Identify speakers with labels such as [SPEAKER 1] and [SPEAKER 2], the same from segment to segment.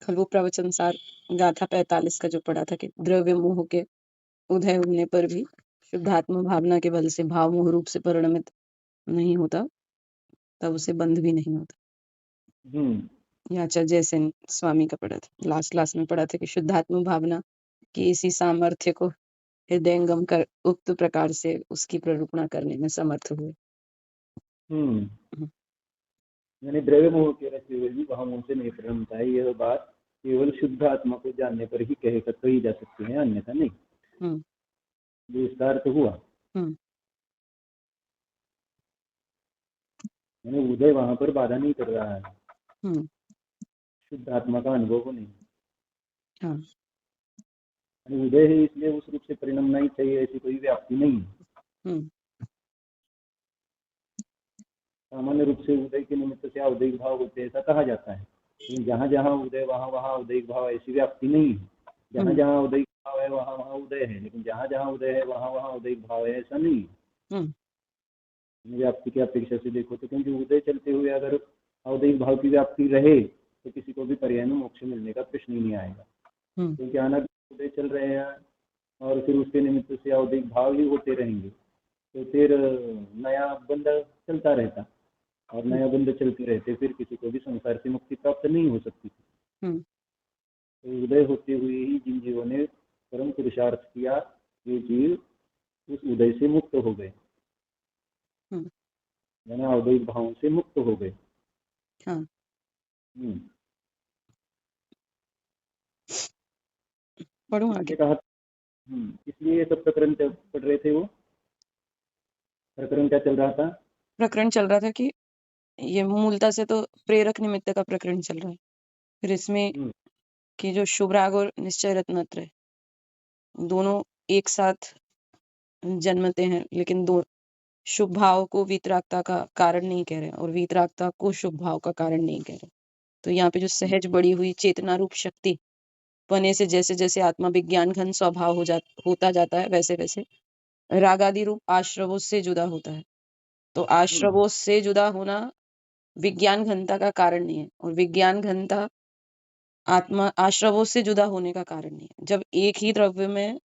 [SPEAKER 1] खलु प्रवचन सार गाथा 45 का जो पढ़ा था कि द्रव्य मोह के उदय होने पर भी शुद्धात्म भावना के बल से भाव मोह रूप से परिणमित नहीं होता, तब उसे बंध भी नहीं होता। या आचार्य जयसेन स्वामी का पढ़ा था, लास्ट क्लास में पढ़ा था कि शुद्धात्म भावना की इसी सामर्थ्य को हृदयंगम कर उक्त प्रकार से उसकी प्ररूपणा करने में समर्थ हुए।
[SPEAKER 2] यानी द्रव्य मोह के रचे हुए भी भाव मोह से नहीं परिणमता है, यह बात केवल शुद्ध आत्मा को जानने पर ही कही जा सकती है, अन्यथा नहीं। जो इसका अर्थ हुआ, यानी उदय वहां पर बाधा नहीं कर रहा है, शुद्ध आत्मा का अनुभव को नहीं। उदय है इसलिए उस रूप से परिणमना ही चाहिए, ऐसी कोई व्याप्ति नहीं है। सामान्य रूप से उदय के निमित्त से औदयिक भाव होते हैं, ऐसा कहा जाता है, लेकिन जहाँ जहाँ उदय वहाँ वहाँ औदयिक भाव, ऐसी व्याप्ति नहीं है। जहाँ जहाँ औदयिक भाव है वहाँ वहाँ उदय है, लेकिन जहाँ जहाँ उदय है वहाँ वहाँ औदयिक भाव है, ऐसा नहीं है। व्याप्ति की अपेक्षा से देखो तो, क्योंकि उदय चलते हुए अगर औदयिक भाव की व्याप्ति रहे तो किसी को भी पर्याय में मोक्ष मिलने का प्रश्न ही नहीं आएगा, क्योंकि अनंत उदय चल रहे हैं और फिर उसके निमित्त से औदयिक भाव ही होते रहेंगे, तो फिर नया बंध चलता रहता और नया बंध चलते रहते, फिर किसी को भी संसार से मुक्ति प्राप्त नहीं हो सकती थी। तो उदय होते हुए ही जिन जीवों ने परम पुरुषार्थ किया, ये जीव उस उदय से मुक्त हो गए, यानी औदयिक भावों से मुक्त हो गए।
[SPEAKER 1] पढ़ूं आगे।
[SPEAKER 2] कहा इसलिए ये सब प्रकरण पढ़ रहे थे। वो प्रकरण क्या चल रहा था?
[SPEAKER 1] प्रकरण चल रहा था कि ये मूलता से तो प्रेरक निमित्त का प्रकरण चल रहा है, फिर इसमें कि जो शुभ राग और निश्चय रत्नत्रय दोनों एक साथ जन्मते हैं, लेकिन दो शुभ भाव को वीतरागता का कारण नहीं कह रहे और वीतरागता को शुभ भाव का कारण नहीं कह रहे। तो यहाँ पे जो सहज बड़ी हुई चेतना रूप शक्ति बने से जैसे जैसे आत्मा विज्ञान घन स्वभाव होता जाता है, वैसे वैसे रागादि रूप आश्रवों से जुदा होता है। तो आश्रवों से जुदा होना विज्ञान घनता का कारण नहीं है, और विज्ञान घनता आत्मा आश्रवों से जुदा होने का कारण नहीं है। जब एक ही द्रव्य में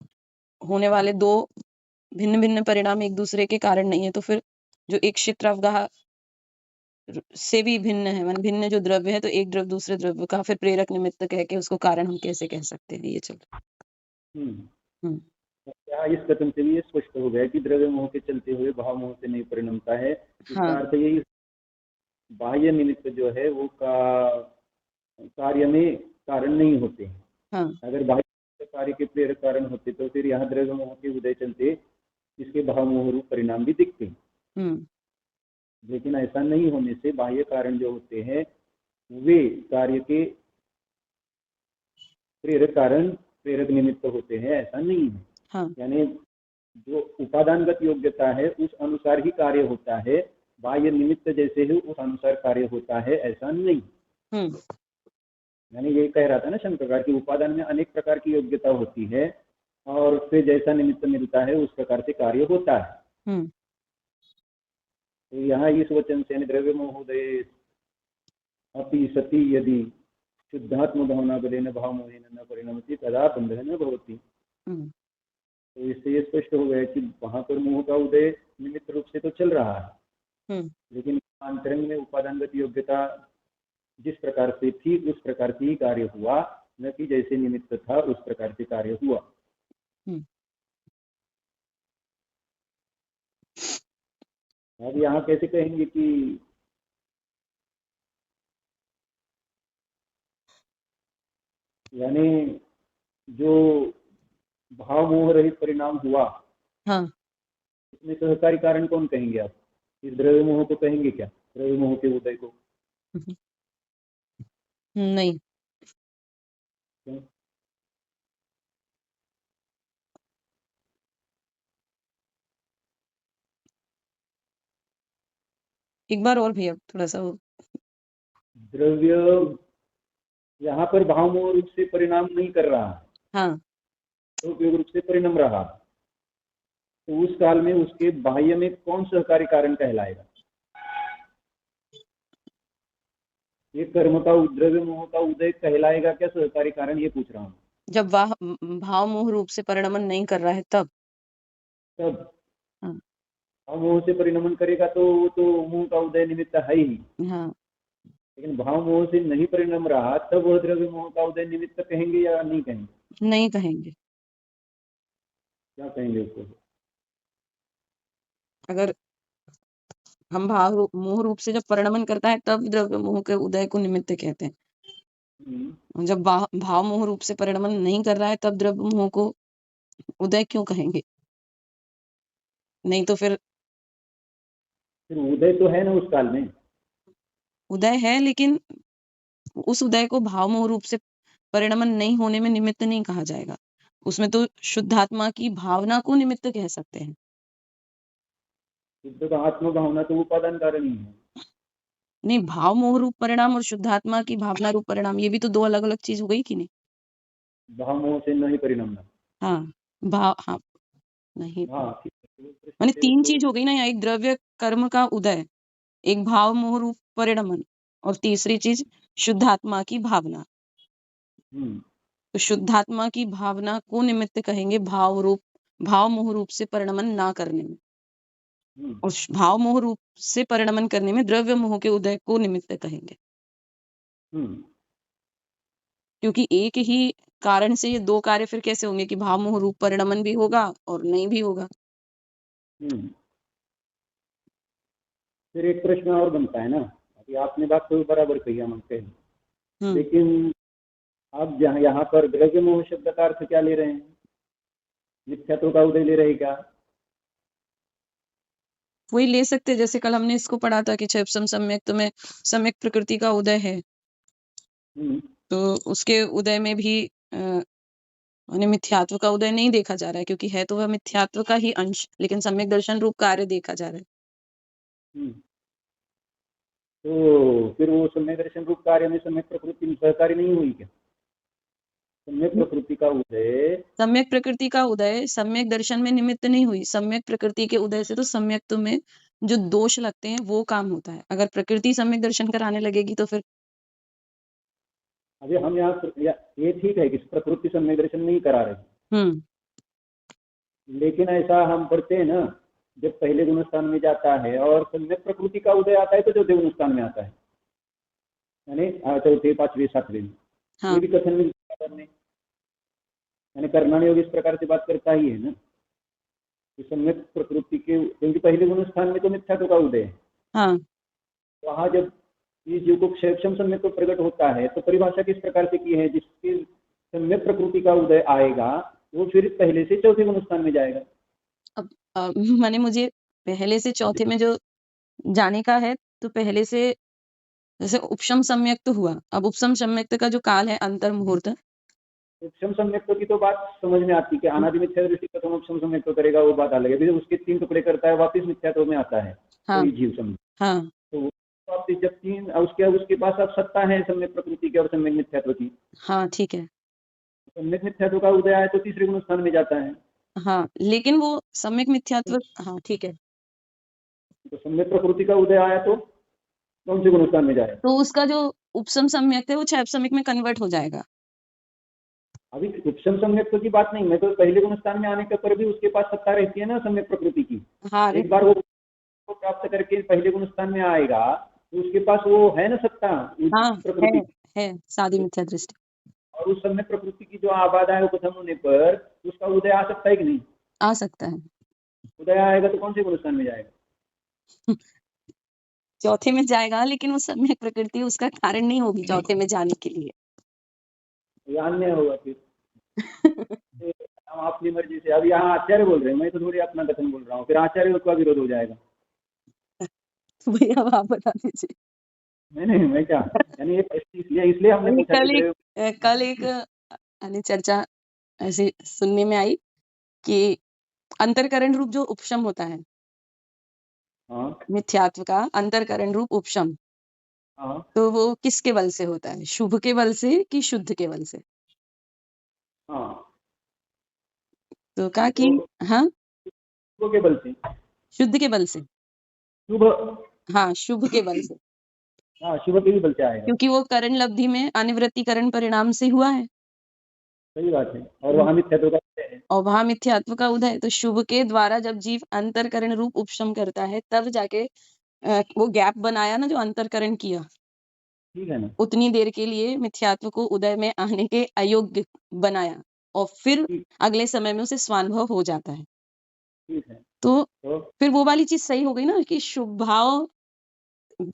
[SPEAKER 1] होने वाले दो भिन्न भिन्न परिणाम एक दूसरे के कारण नहीं है, तो फिर जो एक क्षित्रवगाह से भी भिन्न है, मान भिन्न जो द्रव्य है, तो एक द्रव्य दूसरे द्रव्य का फिर प्रेरक निमित्त कह के उसको कारण हम कैसे कह सकते हैं? ये चल
[SPEAKER 2] इस कथन से भी ये स्पष्ट हो गया कि द्रव्य मोह के चलते हुए भाव मोह से नहीं परिणमता है। इसका अर्थ यही, बाह्य निमित्त जो है वो कार्य में कारण नहीं होते हैं। अगर बाह्य कार्य के प्रेरक कारण होते तो फिर यहाँ द्रव्य मोह के उदय चलते इसके भाव मोह रूप परिणाम भी दिखते, लेकिन ऐसा नहीं होने से बाह्य कारण जो होते हैं वे कार्य के प्रेरक कारण प्रेरक निमित्त होते हैं, ऐसा नहीं है। यानी जो उपादानगत योग्यता है उस अनुसार ही कार्य होता है, बाह्य निमित्त जैसे ही उस अनुसार कार्य होता है, ऐसा नहीं। यानी ये कह रहा था ना शंकर की उपादान में अनेक प्रकार की योग्यता होती है और फिर जैसा निमित्त मिलता है उस प्रकार से कार्य होता है। तो यहाँ इस वचन से द्रव्य महोदय अपि सती यदि शुद्धात्म भावना बलेन भाव मोहेन न परिणमति तदा बंधः न भवति। तो इससे ये स्पष्ट हो गया कि वहां पर मोह का उदय निमित्त रूप से तो चल रहा है, लेकिन अंतरंग में उपादानगत योग्यता जिस प्रकार से थी उस प्रकार से ही कार्य हुआ, न कि जैसे निमित्त था उस प्रकार से कार्य हुआ। अब यहाँ कैसे कहेंगे कि यानी जो भाव मोह रहित परिणाम हुआ, इसमें सहकारी कारण कौन कहेंगे आप? इस द्रव्य मोह को कहेंगे क्या, द्रव्य मोह के उदय को?
[SPEAKER 1] नहीं।
[SPEAKER 2] क्यों?
[SPEAKER 1] एक बार और भैया थोड़ा सा
[SPEAKER 2] द्रव्य यहाँ पर भाव मोह रूप से परिणाम नहीं कर रहा है, तो उपयोग रूप से परिणाम रहा, तो उस काल में उसके बाह्य में कौन सहकारी कारण कहलाएगा? ये कर्म का द्रव्य मोह का उदय कहलाएगा क्या सहकारी कारण, ये पूछ रहा हूँ।
[SPEAKER 1] जब वाह भाव मोह रूप से परिणमन नहीं कर रहा है तब।
[SPEAKER 2] तब
[SPEAKER 1] हाँ
[SPEAKER 2] भाव मोह से परिणमन करेगा तो वो तो मोह का उदय निमित्त है ही।
[SPEAKER 1] हाँ,
[SPEAKER 2] लेकिन भाव मोह से नहीं परिणम रहा तब वह द्रव्य मोह का उदय निमित्त कहेंगे या नहीं कहेंगे?
[SPEAKER 1] नहीं कहेंगे।
[SPEAKER 2] क्या कहेंगे उसको?
[SPEAKER 1] अगर हम मोह रूप से जब परिणमन करता है तब द्रव्य मोह के उदय को निमित्त कहते हैं। जब भाव मोह रूप से परिणमन नहीं कर रहा है तब द्रव्य मोह को उदय क्यों कहेंगे? नहीं तो फिर
[SPEAKER 2] फिर उदय तो है ना उस काल में।
[SPEAKER 1] उदय है, लेकिन उस उदय को भाव मोह रूप से परिणमन नहीं होने में निमित्त नहीं कहा जाएगा। उसमें तो शुद्धात्मा की भावना को निमित्त कह सकते हैं।
[SPEAKER 2] शुद्ध आत्म भावना तो उपादान कारण ही है।
[SPEAKER 1] नहीं, भाव मोह रूप परिणाम और शुद्धात्मा की भावना रूप परिणाम, ये भी तो दो अलग अलग चीज हो गई कि नहीं?
[SPEAKER 2] भाव मोह से नहीं परिणमना।
[SPEAKER 1] हाँ हाँ, नहीं
[SPEAKER 2] हाँ ठीक है, तो
[SPEAKER 1] माने
[SPEAKER 2] प्रश्न
[SPEAKER 1] तीन
[SPEAKER 2] तो
[SPEAKER 1] चीज हो गई ना, यहाँ एक द्रव्य कर्म का उदय, एक भाव मोह रूप परिणमन, और तीसरी चीज शुद्धात्मा की भावना।
[SPEAKER 2] हम्म
[SPEAKER 1] तो शुद्धात्मा की भावना को निमित्त कहेंगे भाव मोह रूप से परिणमन ना करने में,
[SPEAKER 2] हम्म
[SPEAKER 1] और भाव मोह रूप से परिणमन करने में द्रव्य मोह के उदय को निमित्त कहेंगे।
[SPEAKER 2] हम्म
[SPEAKER 1] क्योंकि एक ही कारण से ये दो कार्य फिर कैसे होंगे कि भाव मोह रूप परिणमन भी होगा और नहीं भी होगा।
[SPEAKER 2] हम्म फिर एक प्रश्न और बनता है ना। अभी आपने बात तो बराबर कही हम कहे,
[SPEAKER 1] हम्म
[SPEAKER 2] लेकिन आप जहाँ यहाँ पर द्रव्य मोह शब्द का अर्थ क्या ले रहे हैं? मिथ्यात्व का उदय ले रहे क्या?
[SPEAKER 1] वही ले सकते हैं, जैसे कल हमने इसको पढ़ा था कि क्षेपसम सम्यक्त में सम्यक प्रकृति का उदय है,
[SPEAKER 2] हम्म
[SPEAKER 1] तो उसके उदय में भी माने मिथ्यात्व का उदय नहीं देखा जा रहा है, क्योंकि है तो वह मिथ्यात्व का ही अंश, लेकिन सम्यक दर्शन रूप कार्य देखा जा रहा है।
[SPEAKER 2] हम्म तो फिर वो सम्यक दर्शन रूप कार्य में सम्यक प्रकृति में सहकारी नहीं हुई क्या? सम्यक प्रकृति का उदय।
[SPEAKER 1] सम्यक प्रकृति का उदय सम्यक दर्शन में निमित्त नहीं हुई। सम्यक प्रकृति के उदय से तो सम्यक्त्व में जो दोष लगते हैं वो काम होता है। अगर प्रकृति सम्यक दर्शन कराने लगेगी तो फिर
[SPEAKER 2] अभी हम ये ठीक है कि प्रकृति सम्यक दर्शन नहीं करा रहे,
[SPEAKER 1] हम्म
[SPEAKER 2] लेकिन ऐसा हम करते हैं ना, जब पहले गुणस्थान में जाता है और सम्यक प्रकृति का उदय आता है तो जो देवनुस्थान में आता है, यानी चौथे पांचवें सातवें में,
[SPEAKER 1] हाँ
[SPEAKER 2] ये भी कथन में करने, यानी कर्णाण योग इस प्रकार से बात करता ही है ना कि सम्यक प्रकृति के, क्योंकि पहले गुणस्थान में तो मिथ्यात्व का उदय है।
[SPEAKER 1] हाँ,
[SPEAKER 2] वहां जब इस जीव को क्षेम सम्यक को प्रकट होता है तो परिभाषा किस प्रकार से की है, जिसकी सम्यक प्रकृति का उदय आएगा वो फिर पहले से चौथे गुणस्थान में जाएगा।
[SPEAKER 1] अब माने मुझे पहले से चौथे में जो जाने का है, तो पहले से जैसे उपशम सम्यक्त हुआ, अब उपशम सम्यक्त का जो काल है अंतर मुहूर्त,
[SPEAKER 2] उपशम सम्यक्त्व की तो बात समझ में आती है कि अनादि मिथ्या दृष्टि प्रथम उपशम सम्यक्त्व करेगा, वो बात अलग है। फिर उसके 3 टुकड़े करता है वापिस मिथ्यात्व में आता है
[SPEAKER 1] हाँ
[SPEAKER 2] कोई जीव समझ,
[SPEAKER 1] हाँ
[SPEAKER 2] तो वापिस जब 3 उसके पास अब सत्ता है सम्यक प्रकृति की और सम्यक मिथ्यात्व की,
[SPEAKER 1] हाँ, ठीक है।
[SPEAKER 2] सम्यक मिथ्यात्व का उदय आए तो तीसरे गुणस्थान में जाता है।
[SPEAKER 1] हाँ, लेकिन वो सम्यक मिथ्यात्व, हाँ ठीक है,
[SPEAKER 2] तो सम्यक प्रकृति का उदय आया तो कौन से गुणस्थान में जाएगा?
[SPEAKER 1] तो उसका जो उपशम सम्यक्त है वो क्षैप सम्यक में कन्वर्ट हो जाएगा।
[SPEAKER 2] अभी उपशम सम्यक्त्व की बात नहीं, मैं तो पहले गुणस्थान में आने के पर भी उसके पास सत्ता रहती है ना सम्यक प्रकृति की।
[SPEAKER 1] हाँ
[SPEAKER 2] एक बार वो प्राप्त करके पहले गुणस्थान में आएगा तो उसके पास वो है ना सत्ता उस
[SPEAKER 1] हाँ,
[SPEAKER 2] प्रकृति,
[SPEAKER 1] है सादी मिथ्या दृष्टि।
[SPEAKER 2] और उस समय प्रकृति की जो आबाद है उपथम होने पर उसका उदय आ सकता है कि नहीं?
[SPEAKER 1] आ सकता है।
[SPEAKER 2] उदय आएगा तो कौन से गुणस्थान में जाएगा?
[SPEAKER 1] चौथे में जाएगा, लेकिन वो सम्यक प्रकृति उसका कारण नहीं होगी चौथे में जाने के लिए।
[SPEAKER 2] ये अन्य होगा फिर। हम अपनी मर्जी से, अब यहाँ आचार्य बोल रहे हैं, मैं तो थोड़ी अपना कथन बोल रहा हूँ, फिर आचार्य का विरोध हो जाएगा।
[SPEAKER 1] तो भैया अब आप बता दीजिए।
[SPEAKER 2] नहीं मैं क्या, यानी ये इसलिए इसलिए हमने
[SPEAKER 1] यानी
[SPEAKER 2] पूछा कि
[SPEAKER 1] कल एक यानी चर्चा ऐसी सुनने में आई कि अंतरकरण रूप जो उपशम होता है,
[SPEAKER 2] हाँ
[SPEAKER 1] मिथ्यात्व का अंतरकरण रूप उपशम,
[SPEAKER 2] हाँ
[SPEAKER 1] तो वो किसके बल से होता है, शुभ के बल से कि शुद्ध के बल से?
[SPEAKER 2] हाँ,
[SPEAKER 1] तो कहा कि
[SPEAKER 2] तो
[SPEAKER 1] हाँ,
[SPEAKER 2] शुभ के बल से,
[SPEAKER 1] शुद्ध के बल से,
[SPEAKER 2] शुभ,
[SPEAKER 1] हाँ शुभ के बल से।
[SPEAKER 2] हाँ, शुभ के भी बल से आएगा,
[SPEAKER 1] क्योंकि वो करण लब्धि में अनिवृत्तिकरण परिणाम से हुआ है
[SPEAKER 2] सही बात है। और वहां मिथ्यात्व का उदय है।
[SPEAKER 1] और वहां मिथ्यात्व का उदय है। तो शुभ के द्वारा जब जीव अंतरकरण रूप उपशम करता है तब जाके वो गैप बनाया ना जो अंतरकरण किया,
[SPEAKER 2] ठीक है ना।
[SPEAKER 1] उतनी देर के लिए मिथ्यात्व को उदय में आने के अयोग्य बनाया और फिर
[SPEAKER 2] ठीक
[SPEAKER 1] अगले समय में उसे स्वानुभव हो जाता है।
[SPEAKER 2] ठीक है।
[SPEAKER 1] तो
[SPEAKER 2] तो
[SPEAKER 1] फिर वो वाली चीज सही हो गई ना कि शुभ भाव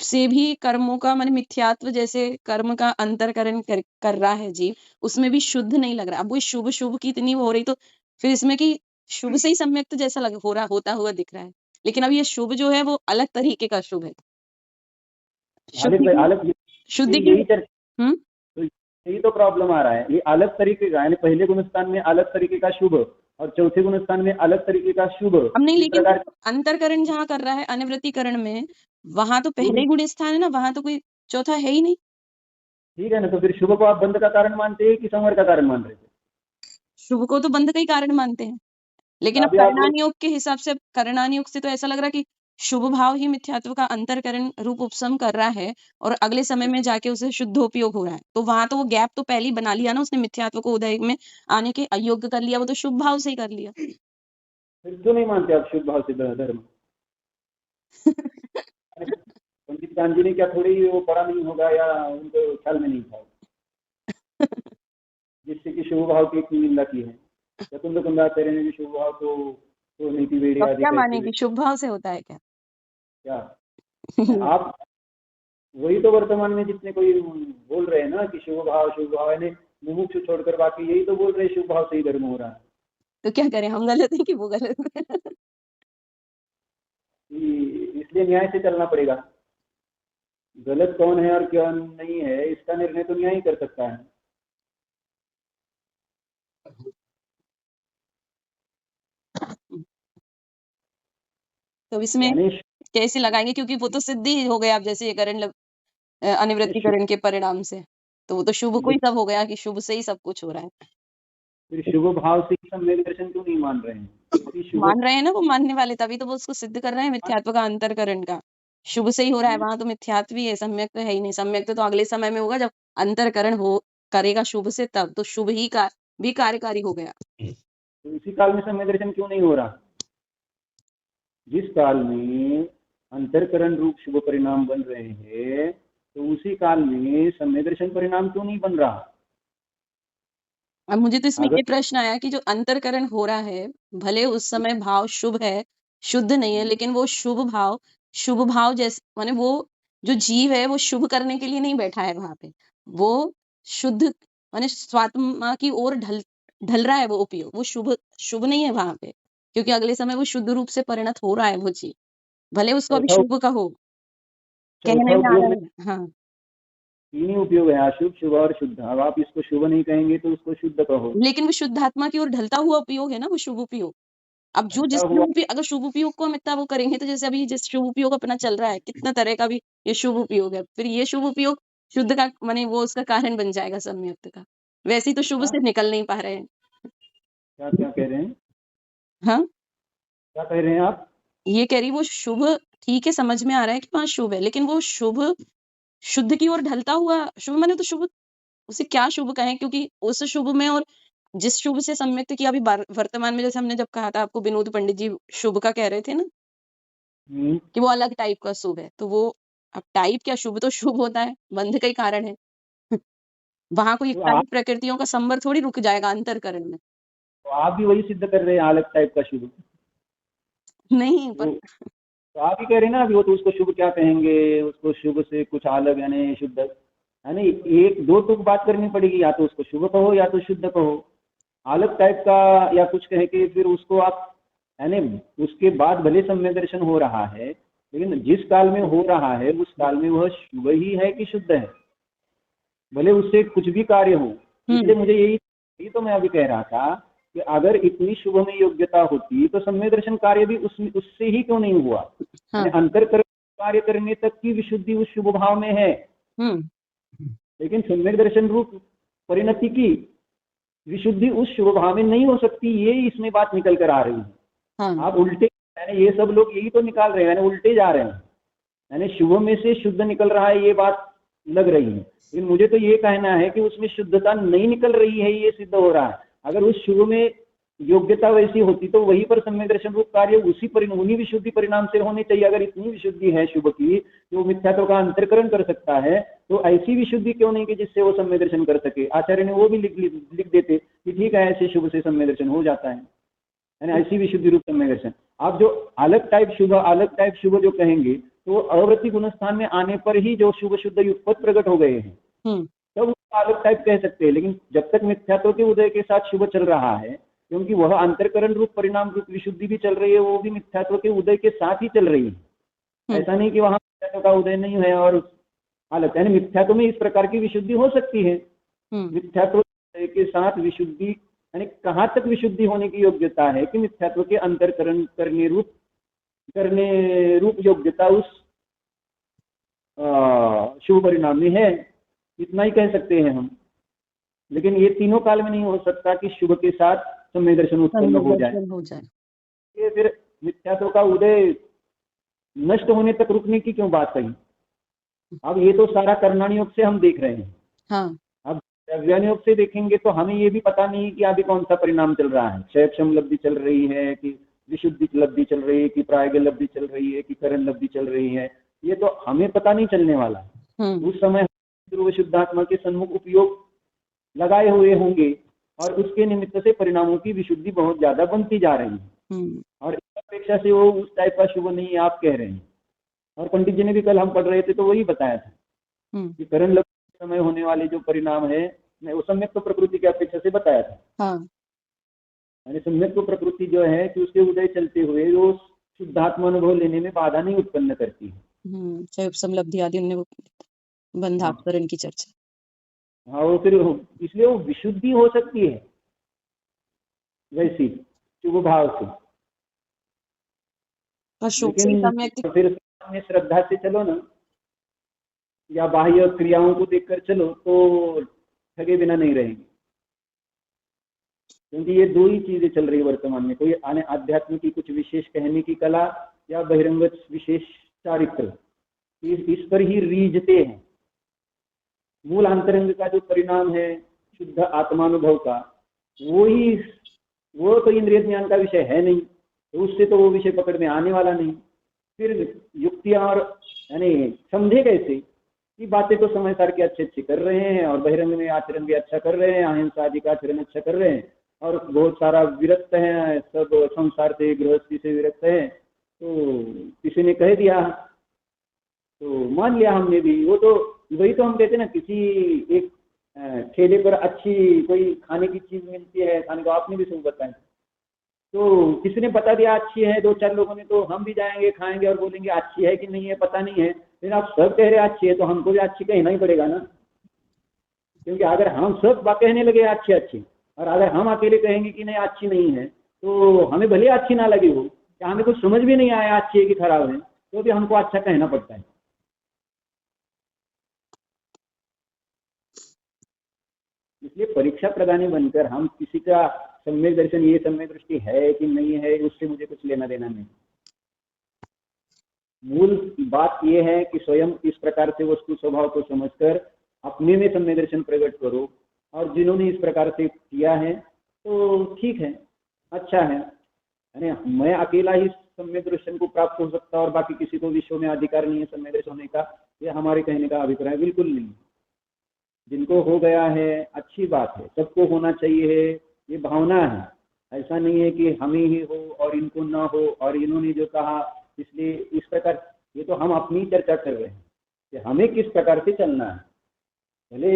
[SPEAKER 1] से भी कर्मों का माने मिथ्यात्व जैसे कर्म का अंतरकरण कर रहा है जीव, उसमें भी शुद्ध नहीं लग रहा। अब वो शुभ शुभ की इतनी वो हो रही तो फिर इसमें कि शुभ से ही सम्यक्त जैसा लग हो रहा होता हुआ दिख रहा है, लेकिन अब ये शुभ जो है वो अलग तरीके का शुभ है। शुद्ध
[SPEAKER 2] अलग
[SPEAKER 1] की
[SPEAKER 2] अलग
[SPEAKER 1] शुद्ध की
[SPEAKER 2] यही चर्चा,
[SPEAKER 1] हम्म
[SPEAKER 2] तो यही तो प्रॉब्लम आ रहा है। ये अलग तरीके का, यानी पहले गुण स्थान में अलग तरीके का शुभ और चौथे गुण स्थान में अलग तरीके का शुभ,
[SPEAKER 1] अब नहीं,
[SPEAKER 2] इस
[SPEAKER 1] लेकिन
[SPEAKER 2] प्रकार।
[SPEAKER 1] अंतरकरण जहाँ कर रहा है अनिवृत्तिकरण में, वहां तो
[SPEAKER 2] वो
[SPEAKER 1] पहले
[SPEAKER 2] भी
[SPEAKER 1] ही गुण स्थान है ना, वहां तो कोई चौथा है ही नहीं।
[SPEAKER 2] ठीक है ना। तो फिर शुभ को आप बंध का कारण मानते हैं कि संवर का कारण मान रहे थे?
[SPEAKER 1] शुभ को तो बंध का ही कारण मानते हैं,
[SPEAKER 2] तो
[SPEAKER 1] लेकिन अब
[SPEAKER 2] अभी आप लोग,
[SPEAKER 1] करणानियोग के हिसाब से, करणानियोग से तो ऐसा लग रहा है कि शुभ भाव ही मिथ्यात्व का अंतरकरण रूप उपशम कर रहा है और अगले समय में जाके उसे शुद्धोपयोग हो रहा है। तो वहां तो वो गैप तो पहले ही बना लिया ना उसने, मिथ्यात्व को उदय में आने के अयोग्य कर लिया, वो तो शुभ भाव से ही कर लिया।
[SPEAKER 2] फिर क्यों नहीं मानते आप शुभ भाव से धर्म? पंडित कांजी ने क्या थोड़ी वो पढ़ा नहीं होगा या उनको ख्याल में नहीं था, जिससे कि शुभ भाव की इतनी निंदा की है। चतुंद कुंदाचार्य ने भी शुभ भाव तो नीति वेड़ी
[SPEAKER 1] तो अब
[SPEAKER 2] आदि
[SPEAKER 1] क्या
[SPEAKER 2] कहते हुए
[SPEAKER 1] मानेगी, शुभ भाव से होता है क्या?
[SPEAKER 2] क्या आप वही तो वर्तमान में जितने कोई बोल रहे हैं ना कि शुभ भाव है, मुमुक्षु छोड़कर बाकी यही तो बोल रहे हैं शुभ भाव से ही धर्म हो रहा है।
[SPEAKER 1] तो क्या करें, हम गलत हैं कि वो गलत है?
[SPEAKER 2] इसलिए न्याय से चलना पड़ेगा। गलत कौन है और क्या नहीं है इसका निर्णय तो न्याय ही कर सकता है।
[SPEAKER 1] तो इसमें
[SPEAKER 2] यानी
[SPEAKER 1] कैसे लगाएंगे, क्योंकि वो तो सिद्ध ही हो गया अब, जैसे ये करण अनिवृत्तिकरण के परिणाम से, तो वो तो शुभ को ही सब हो गया कि शुभ से ही सब कुछ हो रहा है।
[SPEAKER 2] फिर शुभ भाव से ही सम्यक दर्शन क्यों नहीं मान रहे हैं? क्योंकि शुभ
[SPEAKER 1] मान रहे हैं ना वो मानने वाले, तभी तो वो उसको सिद्ध कर रहे हैं मिथ्यात्व का अंतरकरण का। शुभ से ही हो रहा है, वहां तो मिथ्यात्व ही है, सम्यक तो है ही नहीं। सम्यक तो अगले समय में होगा जब अंतरकरण हो करेगा शुभ से, तब तो शुभ ही का भी कार्यकारी हो गया।
[SPEAKER 2] तो इसी काल में सम्यक दर्शन क्यों नहीं हो रहा? जिस काल में अंतरकरण रूप शुभ परिणाम बन रहे हैं तो उसी काल में सम्यक दर्शन परिणाम क्यों नहीं बन रहा?
[SPEAKER 1] अब मुझे तो इसमें
[SPEAKER 2] अगर
[SPEAKER 1] ये प्रश्न आया कि जो अंतरकरण हो रहा है, भले उस समय भाव शुभ है, शुद्ध नहीं है, लेकिन वो शुभ भाव जैसे माने वो जो जीव है वो शुभ करने के लिए नहीं बैठा है वहां पे, वो शुद्ध माने स्वात्मा की ओर ढल ढल रहा है वो उपयोग, वो शुभ शुभ नहीं है वहां पे, क्योंकि अगले समय वो शुद्ध रूप से परिणत हो रहा है वो जीव, भले उसको अभी
[SPEAKER 2] चौथा
[SPEAKER 1] शुभ कहो, कहने
[SPEAKER 2] चौथा
[SPEAKER 1] में आ
[SPEAKER 2] उपयोग
[SPEAKER 1] रहा
[SPEAKER 2] में
[SPEAKER 1] है। हाँ,
[SPEAKER 2] तीन ही उपयोग है, अशुभ, शुभ और शुद्ध। अब आप इसको शुभ नहीं कहेंगे तो उसको शुद्ध कहो।
[SPEAKER 1] लेकिन वो शुद्धात्मा की ओर ढलता हुआ उपयोग है ना वो शुभ उपयोग। अब जो
[SPEAKER 2] ढलता
[SPEAKER 1] जिस
[SPEAKER 2] हुआ
[SPEAKER 1] अगर शुभ उपयोग को हम इतना वो करेंगे, तो जैसे अभी जिस शुभ उपयोग अपना चल रहा है, कितना तरह का भी ये शुभ उपयोग है, फिर ये शुभ उपयोग शुद्ध का माने वो उसका कारण बन जाएगा सम्यक्त का। वैसे ही तो शुभ
[SPEAKER 2] क्या
[SPEAKER 1] से निकल नहीं पा रहे हैं।
[SPEAKER 2] क्या क्या कह रहे हैं?
[SPEAKER 1] हाँ,
[SPEAKER 2] क्या कह रहे हैं आप?
[SPEAKER 1] ये कह रही वो शुभ, ठीक है समझ में आ रहा है कि हाँ शुभ है, लेकिन वो शुभ शुद्ध की ओर ढलता हुआ शुभ माने तो शुभ, उसे क्या शुभ कहें, क्योंकि उस शुभ में और जिस शुभ से सम्यक्त किया अभी वर्तमान में, जैसे हमने जब कहा था आपको, विनोद पंडित जी शुभ का कह रहे थे ना
[SPEAKER 2] हम्म,
[SPEAKER 1] कि वो अलग टाइप का शुभ है, तो वो अब टाइप क्या, शुभ तो शुभ होता है, बंध का ही कारण है। वहां कोई
[SPEAKER 2] तो
[SPEAKER 1] इकाई प्रकृतियों का संबर थोड़ी रुक जाएगा अंतरकरण में।
[SPEAKER 2] आप भी वही सिद्ध कर रहे हैं अलग टाइप का शुभ।
[SPEAKER 1] नहीं पर
[SPEAKER 2] तो आप ही कह रहे हैं ना अभी, वो तो उसको शुभ क्या कहेंगे, उसको शुभ से कुछ अलग यानी शुद्ध, यानी एक दो तुक बात करनी पड़ेगी, या तो उसको शुभ कहो या तो शुद्ध कहो। अलग टाइप का या कुछ कह के फिर उसको आप, यानी उसके बाद भले सम्यक दर्शन हो रहा है, लेकिन जिस काल में हो रहा है उस काल में वह शुभ ही है कि शुद्ध है, भले उससे कुछ भी कार्य हो। इसलिए मुझे यही तो मैं अभी कह रहा था कि अगर इतनी शुभ में योग्यता होती तो सम्यक दर्शन कार्य भी उससे ही क्यों नहीं हुआ?
[SPEAKER 1] हाँ,
[SPEAKER 2] अंतर कार्य करने तक की विशुद्धि उस शुभ भाव में है,
[SPEAKER 1] हम्म
[SPEAKER 2] लेकिन सम्यक दर्शन रूप परिणति की विशुद्धि उस शुभ भाव में नहीं हो सकती। ये इसमें बात निकल कर आ रही है।
[SPEAKER 1] हाँ,
[SPEAKER 2] आप उल्टे, यानी ये सब लोग यही तो निकाल रहे हैं, यानी उल्टे जा रहे हैं। यानी शुभ में से शुद्ध निकल रहा है, ये बात लग रही है। लेकिन मुझे तो ये कहना है कि उसमें शुद्धता नहीं निकल रही है, ये सिद्ध हो रहा है। अगर उस शुभ में योग्यता वैसी होती तो वहीं पर सम्यक दर्शन रूप कार्य उन्हीं विशुद्धि परिणाम से होने चाहिए। अगर इतनी विशुद्धि है शुभ की कि वो मिथ्यात्व का अंतरकरण कर सकता है, तो ऐसी विशुद्धि क्यों नहीं कि जिससे वो सम्यक दर्शन कर सके। आचार्य ने वो भी लिख देते कि ठीक है, ऐसे शुभ से सम्यक दर्शन हो जाता है, यानी ऐसी विशुद्धि रूप सम्यक दर्शन। आप जो अलग टाइप शुभ जो कहेंगे, तो अवृत्ति गुणस्थान में आने पर ही जो शुभ शुद्ध युगपत प्रकट हो गए हैं, तब उसको अलग टाइप कह सकते हैं। लेकिन जब तक मिथ्यात्व के उदय के साथ शुभ चल रहा है, क्योंकि वह अंतरकरण रूप परिणाम रूप विशुद्धि भी चल रही है, वो भी मिथ्यात्व के उदय के साथ ही चल रही है। ऐसा नहीं कि वहां मिथ्यात्व का उदय नहीं है और अलग, यानी मिथ्यात्व में इस प्रकार की विशुद्धि हो सकती है। मिथ्यात्व के साथ विशुद्धि, यानी कहाँ तक विशुद्धि होने की योग्यता है कि मिथ्यात्व के अंतरकरण करने रूप योग्यता उस शुभ परिणाम में है, इतना ही कह सकते हैं हम। लेकिन ये तीनों काल में नहीं हो सकता कि शुभ के साथ सम्यक दर्शन उत्पन्न हो जाए। ये फिर मिथ्यात्व का उदय नष्ट होने तक रुकने की क्यों बात कही। अब ये तो सारा कर्णाणी योग से हम देख रहे हैं।
[SPEAKER 1] हाँ।
[SPEAKER 2] अब द्रव्यान योग से देखेंगे तो हमें ये भी पता नहीं कि अभी कौन सा परिणाम चल रहा है। क्षयक्षम लब्धि चल रही है कि विशुद्धि लब्धि चल रही है कि प्रायग लब्धि चल रही है कि करण लब्धि चल रही है, ये तो हमें पता नहीं चलने वाला। उस समय ध्रुव शुद्धात्मा के सन्मुख उपयोग लगाए हुए होंगे और उसके निमित्त से परिणामों की विशुद्धि बहुत ज्यादा बनती जा रही है। और इस अपेक्षा से वो उस टाइप का शुभ नहीं आप कह रहे हैं। और पंडित जी ने भी कल हम पढ़ रहे थे तो वही बताया था कि करण लग्न समय होने वाले जो परिणाम है, मैं उस सम्यक तो प्रकृति की अपेक्षा से बताया था। यानी सम्यक तो प्रकृति जो है कि उसके उदय चलते हुए वो शुद्धात्मा अनुभव लेने में बाधा नहीं उत्पन्न करती है।
[SPEAKER 1] चाहे उपसमलब्धि आदि बंधापकरण की चर्चा।
[SPEAKER 2] हाँ, वो फिर इसलिए वो विशुद्धि हो सकती है वैसी शुभ भाव से। लेकिन फिर श्रद्धा से चलो ना, या बाह्य क्रियाओं को देखकर चलो तो ठगे बिना नहीं रहेंगे। क्योंकि ये दो ही चीजें चल रही है वर्तमान में, कोई आध्यात्म की कुछ विशेष कहने की कला या बहिरंग विशेष चारित्र, इस पर ही रीझते हैं। मूल अंतरंग का जो परिणाम है शुद्ध आत्मानुभव का, वो तो इंद्रिय ज्ञान का विषय है नहीं, तो उससे तो वो विषय पकड़ में आने वाला नहीं। फिर युक्तियां और यानी समझे कैसे कि बातें तो समय सार के अच्छे कर रहे हैं और बहिरंग में आचरण भी अच्छा कर रहे हैं, अहिंसा आदि का आचरण अच्छा कर रहे हैं और बहुत सारा विरक्त है, सब संसार से गृहस्थी से विरक्त है, तो किसी ने कह दिया तो मान लिया हमने भी। वो तो वही तो हम कहते ना, किसी एक ठेले पर अच्छी कोई खाने की चीज मिलती है, खाने को आपने भी सब बताया, तो किसी ने बता दिया अच्छी है, दो चार लोगों ने, तो हम भी जाएंगे खाएंगे और बोलेंगे अच्छी है कि नहीं है पता नहीं है। लेकिन आप सब कह रहे अच्छी है तो हमको भी अच्छी कहना ही पड़ेगा ना। क्योंकि अगर हम सब कहने लगे अच्छी अच्छी और अगर हम अकेले कहेंगे कि नहीं अच्छी नहीं है, तो हमें भले अच्छी ना लगी हो, या हमें कुछ समझ भी नहीं आया अच्छी है कि खराब है, तो भी हमको अच्छा कहना पड़ता है। इसलिए परीक्षा प्रदानी बनकर हम किसी का सम्यक दर्शन, ये सम्यक दृष्टि है कि नहीं है, उससे मुझे कुछ लेना देना नहीं। मूल बात यह है कि स्वयं इस प्रकार से वस्तु स्वभाव को समझकर अपने में सम्यक दर्शन प्रकट करो। और जिन्होंने इस प्रकार से किया है तो ठीक है, अच्छा है। यानी मैं अकेला ही सम्यक दर्शन को प्राप्त हो सकता और बाकी किसी को विश्व में अधिकार नहीं है सम्यक दर्शन होने का, ये हमारे कहने का अभिप्राय बिल्कुल नहीं। जिनको हो गया है अच्छी बात है, सबको होना चाहिए, ये भावना है। ऐसा नहीं है कि हमें ही हो और इनको ना हो और इन्होंने जो कहा इसलिए इस प्रकार। ये तो हम अपनी चर्चा कर रहे हैं कि हमें किस प्रकार से चलना है। भले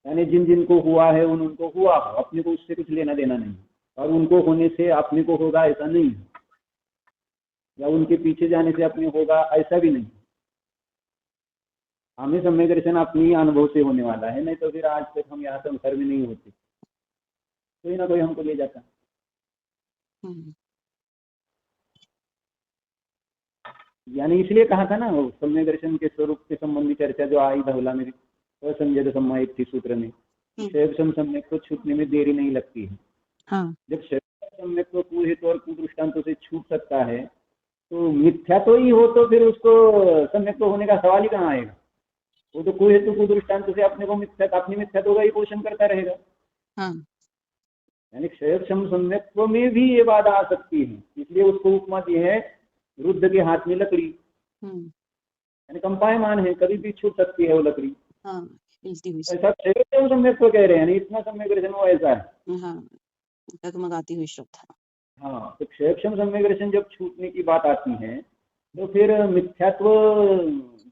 [SPEAKER 2] यानी जिन जिनको हुआ है उनको हुआ हो, अपने को उससे कुछ लेना देना नहीं, और उनको होने से अपने को होगा ऐसा नहीं है, या उनके पीछे जाने से अपने होगा ऐसा भी नहीं। हमें सम्यक दर्शन अपनी अनुभव से होने वाला है, नहीं तो फिर आज तक हम यहाँ संसार में नहीं होते, कोई ना कोई हमको ले जाता। यानी इसलिए कहा था ना, वो सम्यक दर्शन के स्वरूप के संबंधी चर्चा जो आई धवला में असंजय सम्मायिक थी सूत्र में, सम्यक को छूटने में देरी नहीं लगती है। जब सम्यक को कुहेतु और कुदृष्टांतों से छूट सकता है तो मिथ्या तो ही हो तो फिर उसको सम्यक तो होने का सवाल ही कहाँ आएगा। वो तो कोई हेतु को दृष्टांत से अपने को मिथ्या अपनी मिथ्यात्व का ही पोषण करता रहेगा।
[SPEAKER 1] हाँ
[SPEAKER 2] यानी क्षयक्षम सम्यक्त्व में भी ये बाधा आ सकती है, इसलिए उसको उपमा दी है रुद्ध के हाथ में लकड़ी, यानी कंपायमान है, कभी भी छूट सकती है वो लकड़ी।
[SPEAKER 1] हाँ हिलती हुई
[SPEAKER 2] ऐसा क्षयक्षम सम्यक्त्व कह रहे हैं, यानी इतना सम्यक दर्शन वो ऐसा है।
[SPEAKER 1] हाँ डगमगाती हुई श्रद्धा।
[SPEAKER 2] हाँ, तो क्षयक्षम सम्यक दर्शन जब छूटने की बात आती है तो फिर मिथ्यात्व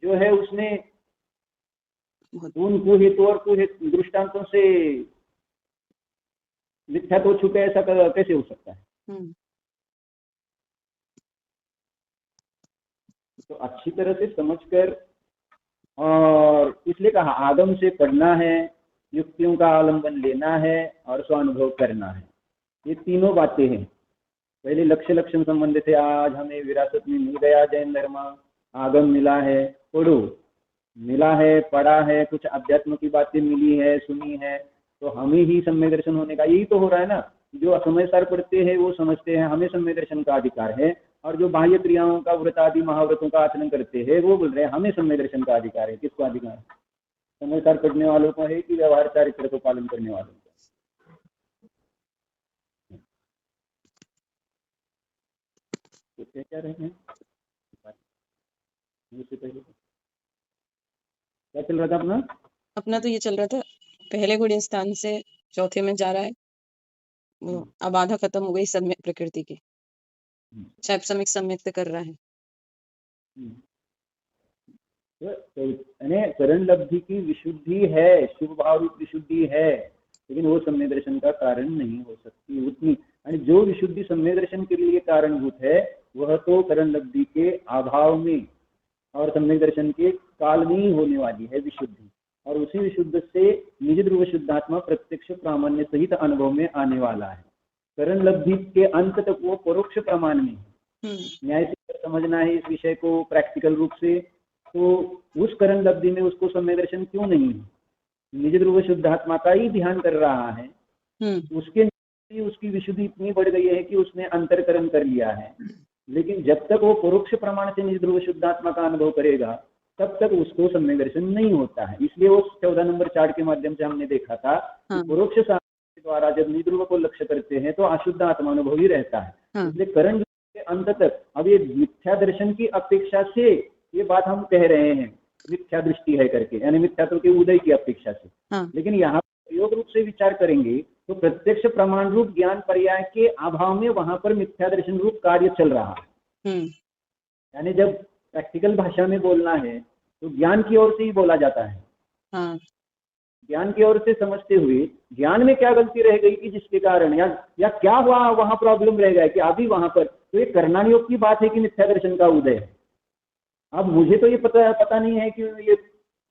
[SPEAKER 2] जो है उसमें उन कुहेतु और कुहेतु दृष्टांतों से मिथ्यात्व छूटे, ऐसा कैसे हो सकता है। तो अच्छी तरह से समझकर, और इसलिए कहा आगम से पढ़ना है, युक्तियों का आलंबन लेना है और स्वानुभव करना है। ये तीनों बातें हैं। पहले लक्ष्य लक्षण संबंध थे, आज हमें विरासत में मिल गया जैन धर्म, आगम मिला है, पढ़ो, मिला है, पढ़ा है, कुछ अध्यात्म की बातें मिली है, सुनी है, तो हमें ही सम्यक दर्शन होने का यही तो हो रहा है ना। जो समय सार पढ़ते हैं वो समझते हैं हमें सम्यक दर्शन का अधिकार है, और जो बाह्य क्रियाओं का व्रत आदि महाव्रतों का आचरण करते हैं वो बोल रहे हैं हमें सम्यक दर्शन का अधिकार है। किसको अधिकार है? समय सार पढ़ने वालों को है कि व्यवहार चारित्र को पालन करने वालों को? तो क्या रहे हैं उससे पहले क्या चल रहा था अपना?
[SPEAKER 1] अपना तो ये चल रहा था, पहले गुण स्थान से चौथे में जा रहा है, वो अब आधा खत्म हो गई सम्यक प्रकृति की, समिक सम्यक्त कर रहा है।
[SPEAKER 2] यानी करण लब्धि की विशुद्धि है, शुभ भाव रूप विशुद्धि है, लेकिन वो सम्यक दर्शन का कारण नहीं हो सकती उतनी। यानी जो विशुद्धि सम्यक दर्शन के लिए कारणभूत है वह तो करण लब्धि के अभाव में और सम्यक दर्शन के काल में ही होने वाली है विशुद्धि, और उसी विशुद्ध से निज ध्रुव शुद्धात्मा प्रत्यक्ष प्रामाण्य सहित अनुभव में आने वाला है। करण लब्धि के अंत तक वो परोक्ष प्रमाण में है। न्याय से समझना है इस विषय को प्रैक्टिकल रूप से, तो उस करण लब्धि में उसको सम्यक दर्शन क्यों नहीं है? निज ध्रुव शुद्धात्मा का ही ध्यान कर रहा है, उसके उसकी विशुद्धि इतनी बढ़ गई है कि उसने अंतरकरण कर लिया है, लेकिन जब तक वो परोक्ष प्रमाण से निज ध्रुव शुद्धात्मा का अनुभव करेगा तब तक उसको सम्यक दर्शन नहीं होता है। इसलिए वो 14 नंबर चार्ट के माध्यम से हमने देखा था कि परोक्ष साधन के द्वारा जब निज ध्रुव को लक्ष्य करते हैं तो अशुद्ध आत्मानुभव ही रहता है। इसलिए करण के अंत तक अब ये मिथ्या दर्शन की अपेक्षा से ये बात हम कह रहे हैं मिथ्या दृष्टि है करके, यानी मिथ्यात्व के उदय की अपेक्षा से। लेकिन यहाँ प्रयोग रूप से विचार करेंगे तो प्रत्यक्ष प्रमाण रूप ज्ञान पर्याय के अभाव में वहां पर मिथ्या दर्शन रूप कार्य चल रहा है। यानी जब प्रैक्टिकल भाषा में बोलना है तो ज्ञान की ओर से ही बोला जाता है। ज्ञान की ओर से समझते हुए ज्ञान में क्या गलती रह गई कि जिसके कारण या क्या हुआ वहां प्रॉब्लम रह गया कि अभी वहां पर तो ये करणायोग की बात है कि मिथ्या दर्शन का उदय है। अब मुझे तो ये पता नहीं है कि ये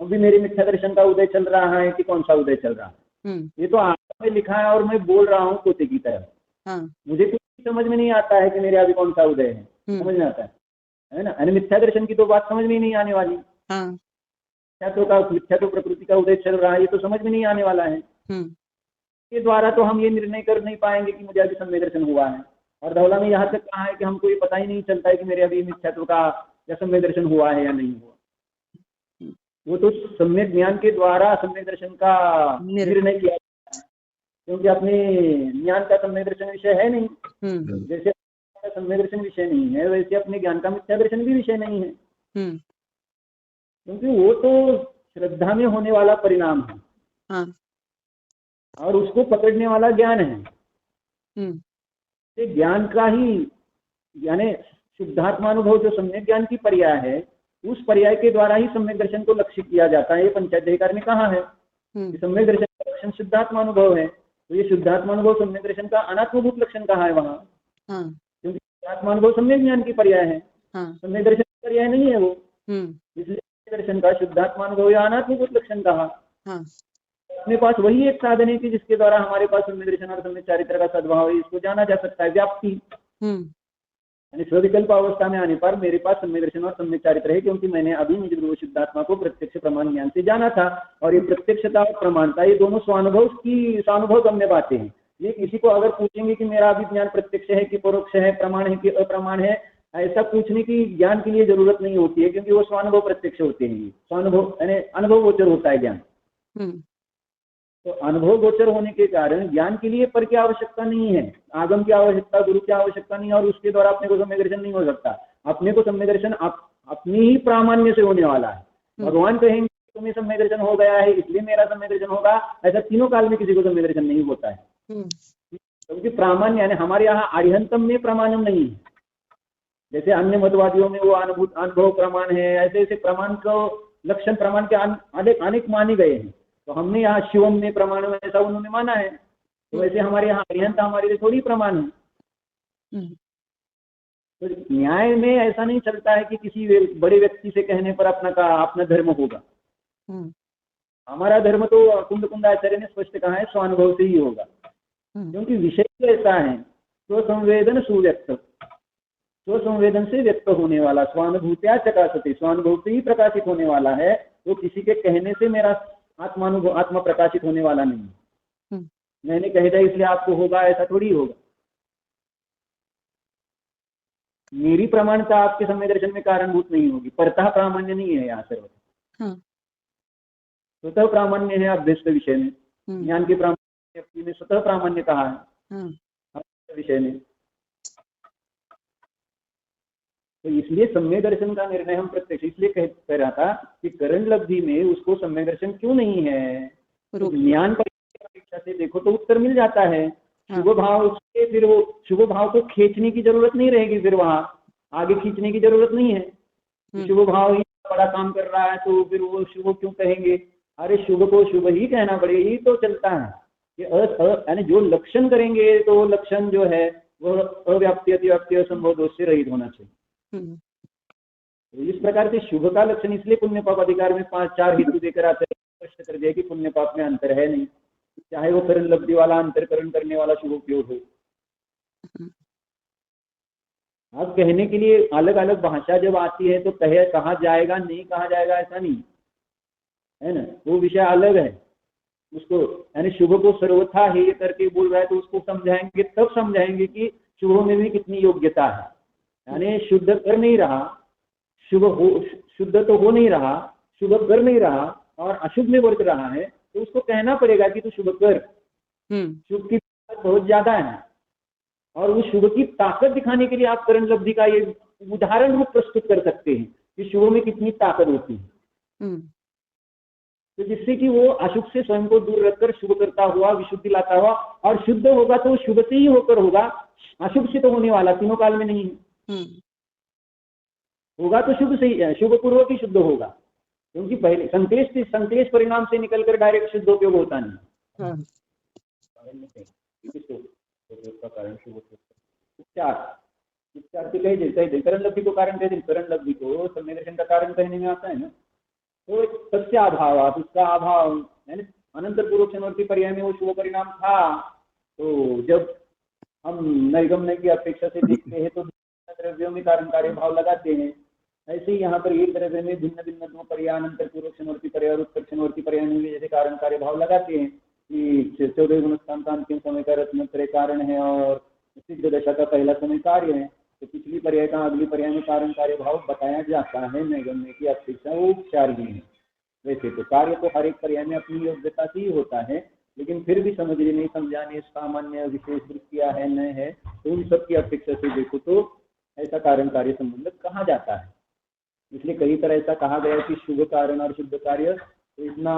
[SPEAKER 2] अभी मेरे मिथ्या दर्शन का उदय चल रहा है कि कौन सा उदय चल रहा है। ये तो आगे में लिखा है और मैं बोल रहा हूँ तोते की तरह। मुझे कुछ समझ में नहीं आता है कि मेरे अभी कौन सा उदय है, समझ में आता है ना। यानी मिथ्या दर्शन की तो बात समझ में नहीं आने वाली। मिथ्या तो प्रकृति का उदय चल रहा है, ये तो समझ में नहीं आने वाला है। के द्वारा तो हम ये निर्णय कर नहीं पाएंगे कि मुझे अभी सम्यक दर्शन हुआ है। और धौला में यहाँ तक कहा है कि हमको ये पता ही नहीं चलता है कि मेरे अभी मिथ्यात्व का या सम्यक दर्शन हुआ है या नहीं हुआ। वो तो सम्यक ज्ञान के द्वारा सम्यक दर्शन का निर्णय किया जाता है, क्योंकि अपने ज्ञान का सम्यक दर्शन विषय है नहीं। जैसे सम्यक दर्शन विषय नहीं है वैसे अपने ज्ञान का मिथ्या दर्शन भी विषय नहीं है, क्योंकि वो तो श्रद्धा में होने वाला परिणाम है और उसको पकड़ने वाला ज्ञान है। ज्ञान का ही यानी शुद्धात्मानुभव जो सम्यक ज्ञान की पर्याय है उस पर्याय के द्वारा ही सम्यक दर्शन को लक्ष्य किया जाता है। ये पंचाध्यायकार में कहा है कि सम्यक दर्शन का लक्षण शुद्धात्मानुभव है, तो ये शुद्धात्मानुभव सम्यक दर्शन का अनात्मभूत लक्षण कहा है वहाँ, क्योंकि शुद्धात्मानुभव सम्यक ज्ञान की पर्याय है, सम्यक दर्शन की पर्याय नहीं है वो। इसलिए दर्शन का शुद्धात्मानुभव या अनात्मभूत लक्षण कहा। अपने पास वही एक साधन है कि जिसके द्वारा हमारे पास सम्यक दर्शन और सम्यक चारित्र का सद्भाव है, इसको जाना जा सकता है। व्याप्ति यानी स्विकल्प अवस्था में आने पर मेरे पास सम्यक दर्शन और सम्यक चारित्र है, क्योंकि मैंने अभी निज ध्रुव शुद्धात्मा को प्रत्यक्ष प्रमाण ज्ञान से जाना था। और ये प्रत्यक्षता और प्रमाणता ये दोनों स्वानुभव गम्य बातें हैं। ये किसी को अगर पूछेंगे कि मेरा अभी ज्ञान प्रत्यक्ष है कि परोक्ष है, प्रमाण है कि अप्रमाण है, ऐसा पूछने की ज्ञान के लिए जरूरत नहीं होती है, क्योंकि वो स्वानुभव प्रत्यक्ष होते हैं, स्वानुभव यानी अनुभव गोचर होता है ज्ञान। तो अनुभव गोचर होने के कारण ज्ञान के लिए पर की आवश्यकता नहीं है, आगम की आवश्यकता, गुरु की आवश्यकता नहीं, और उसके द्वारा अपने को सम्य दर्शन नहीं हो सकता। अपने को सम्य दर्शन अपनी ही प्रामाण्य से होने वाला है। भगवान कहेंगे तुम्हें सम्य दर्शन हो गया है इसलिए मेरा सम्य दर्शन होगा, ऐसा तीनों काल में किसी को सम्य दर्शन नहीं होता है, क्योंकि प्रामाण्य यानी हमारे यहाँ आर्यंतम में प्रमाणम नहीं है। जैसे अन्य मतवादियों में वो अनुभव प्रमाण है, ऐसे ऐसे प्रमाण को लक्षण प्रमाण के अनेक माने गए हैं। तो हमने यहाँ शिवम में प्रमाण ऐसा उन्होंने माना है, तो वैसे हमारे यहाँ अरिहंत हमारे लिए थोड़ी प्रमाण है। तो न्याय में ऐसा नहीं चलता है कि किसी बड़े व्यक्ति से कहने पर अपना धर्म होगा। हमारा धर्म तो कुंदाचार्य ने स्पष्ट कहा है स्वानुभव से ही होगा, क्योंकि विषय ऐसा है स्वसंवेदन सुव्यक्त, स्वसंवेदन से व्यक्त होने वाला, स्वानुभूत्या चकाशते, स्वानुभव से ही प्रकाशित होने वाला है। तो किसी के कहने से मेरा आत्मा प्रकाशित होने वाला नहीं। मैंने कह दिया इसलिए आपको होगा, ऐसा थोड़ी होगा। मेरी प्रमाणता आपके सम्य दर्शन में कारणभूत नहीं होगी, परतः प्रामाण्य नहीं है यहाँ सर्वथा। स्वतः प्रामाण्य है अभ्यस्त विषय में, ज्ञान के प्रामाण्य में स्वतः प्रामाण्य कहा है विषय में। तो इसलिए सम्य दर्शन का निर्णय हम प्रत्यक्ष इसलिए कह रहा था कि करण लब्धि में उसको सम्य दर्शन क्यों नहीं है, तो ज्ञान परीक्षा से देखो तो उत्तर मिल जाता है। शुभ भाव उसके, फिर वो शुभ भाव को खींचने की जरूरत नहीं रहेगी, फिर वहां आगे खींचने की जरूरत नहीं है। शुभ भाव ही बड़ा काम कर रहा है तो फिर वो शुभ क्यों कहेंगे, अरे शुभ को शुभ ही कहना पड़ेगा, यही तो चलता है। यानी जो लक्षण करेंगे तो लक्षण जो है वो अव्याप्ति अतिव्याप्ति असंभव दोष से रहित होना चाहिए। तो इस प्रकार से शुभ का लक्षण इसलिए पुण्य पाप अधिकार में 5-4 हेतु देकर आते हैं, स्पष्ट कर दिया कि पुण्य पाप में अंतर है नहीं, चाहे वो करण लब्धि वाला अंतरकरण करने वाला शुभ उपयोग हो। अब कहने के लिए अलग अलग भाषा जब आती है तो कहा जाएगा नहीं कहा जाएगा ऐसा नहीं है ना, वो विषय अलग है। उसको यानी शुभ को सर्वथा हेय करके बोल रहा है तो उसको समझाएंगे, तब समझाएंगे कि शुभ में भी कितनी योग्यता है। यानी शुद्ध कर नहीं रहा, शुद्ध तो हो नहीं रहा, शुभ कर नहीं रहा और अशुभ में वर्त रहा है, तो उसको कहना पड़ेगा कि तू शुभ कर। शुभ की बहुत ज्यादा है, और उस शुभ की ताकत दिखाने के लिए आप करण लब्धि का ये उदाहरण रूप प्रस्तुत कर सकते हैं कि शुभ में कितनी ताकत होती है। तो जिससे कि वो अशुभ से स्वयं को दूर रखकर शुभ करता हुआ विशुद्धि लाता हुआ, और शुद्ध होगा तो शुभ से ही होकर होगा, अशुभ से तो होने वाला तीनों काल में नहीं है। होगा तो शुभ से ही, शुभ पूर्वक ही शुद्ध होगा, क्योंकि पहले संकेश परिणाम से निकलकर डायरेक्ट शुद्ध उपयोग होता नहीं। कारण शुभ उपचार कह दे करण लब्धि को कारण कह दे, करण लब्धि को सम्य दर्शन का कारण कहने में आता है ना। तो सत्य अभाव, उसका अभाव यानी अनंतर पूर्व क्षणवर्ती पर्याय में वो शुभ परिणाम था। तो जब हम नैगम्य की अपेक्षा से देखते हैं तो द्रव्यों में कारण कार्य भाव लगाते हैं, ऐसे ही यहाँ पर एक द्रव्य में भिन्न भिन्न दो पर्याय अनंतर पूर्व क्षणवर्ती पर्याय और उत्तर क्षणवर्ती पर्याय में भी जैसे कारण कार्य भाव लगाते हैं कि 14 गुणस्थान अंतिम समय का रत्नत्रय कारण है और सिद्ध दशा का पहला समय कार्य है। तो पिछली पर्याय का अगली पर्याय में कारण कार्य भाव बताया जाता है, नैगम्य की अपेक्षा वो उपचार ही है। वैसे तो कार्य तो हर एक पर्याय में अपनी योग्यता से ही होता है, लेकिन फिर भी समझने समझाने सामान्य विशेष दृष्टिया है न है, तो उन सब की अपेक्षा से देखो तो ऐसा कारण कार्य संबंध कहा जाता है। इसलिए कई तरह ऐसा कहा गया कि शुभ कारण और शुद्ध कार्य तो इतना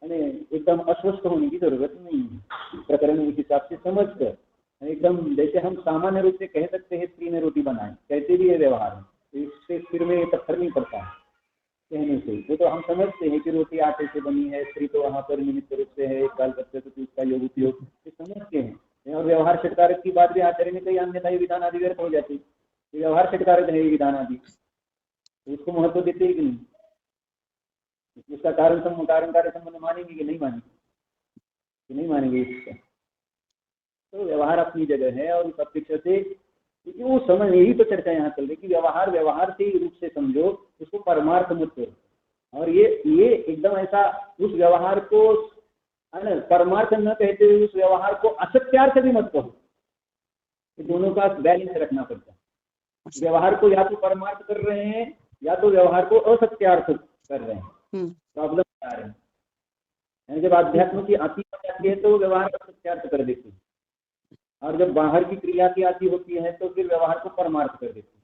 [SPEAKER 2] एकदम अस्वस्थ होने की जरूरत नहीं है। प्रकरण उस हिसाब से समझ कर एकदम जैसे हम सामान्य रूप से कह सकते हैं स्त्री ने रोटी बनाई, कहते भी है व्यवहार में, तो इससे सिर में पत्थर नहीं पड़ता है कहने से। वो तो हम समझते हैं कि रोटी आटे से बनी है, स्त्री तो वहाँ पर निमित्त रूप से है, एक काल करते तो उसका योग उपयोग समझते हैं। और व्यवहार षटकारक की बात भी आचार्य में कई अन्यथा विधान आदि व्यर्थ हो जाती है। व्यवहार षटकारक है विधान आदि, उसको महत्व देते हैं कि नहीं, उसका कारण कार्य संबंध मानेंगे कि नहीं मानेंगे इसका। तो व्यवहार अपनी जगह है और उस अपेक्षा से, क्योंकि वो समझ, यही तो चर्चा यहाँ चल रही कि व्यवहार से ही रूप से समझो, उसको परमार्थ मत करो। और ये एकदम ऐसा उस व्यवहार को परमार्थ न कहते हुए उस व्यवहार को असत्यार्थ भी मत कहो, दोनों का बैलेंस रखना पड़ता है। व्यवहार को या तो परमार्थ कर रहे हैं या तो व्यवहार को असत्यार्थ कर रहे हैं। प्रॉब्लम आ रही है। जब आध्यात्म की आती हो जाती है तो व्यवहार असत्यार्थ कर देती है, और जब बाहर की क्रिया की आती होती है तो फिर व्यवहार को परमार्थ कर देती है।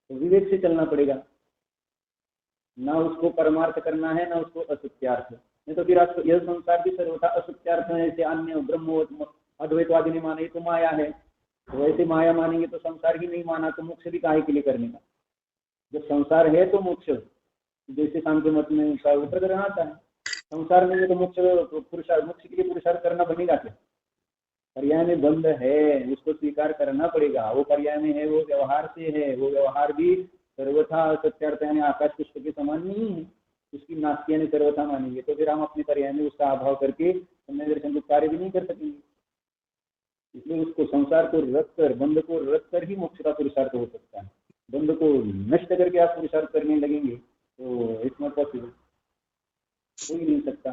[SPEAKER 2] तो विवेक से चलना पड़ेगा, ना उसको परमार्थ करना है ना उसको असत्यार्थ। नहीं तो फिर यह संसार भी सर्वथा असत्यार्थ है। जैसे अन्य ब्रह्म अद्वैतवादी ने माने तो माया है, तो ऐसे माया मानेंगे तो संसार ही नहीं माना तो मोक्ष भी काहे के लिए करने का। जब संसार है तो मोक्ष, जैसे सांख्य मत में उत्तर ग्रहण आता है, संसार नहीं है तो मोक्ष के लिए पुरुषार्थ करना बनेगा क्या। पर्याय में बंध है, उसको स्वीकार करना पड़ेगा। वो पर्याय में है, वो व्यवहार से है, वो व्यवहार भी सर्वथा असत्यार्थ यानी आकाश पुष्प के समान नहीं है, उसकी नास्ति यानी सर्वथा मानेंगे तो फिर हम अपने पर्याय में उसका अभाव करके सम्यक दर्शन को कार्य भी नहीं कर सकेंगे। इसलिए उसको संसार को रख कर, बंध को रख कर ही मोक्ष का पुरुषार्थ हो सकता है। बंध को नष्ट करके आप पुरुषार्थ करने लगेंगे तो इट्स नॉट पॉसिबल, हो ही नहीं सकता।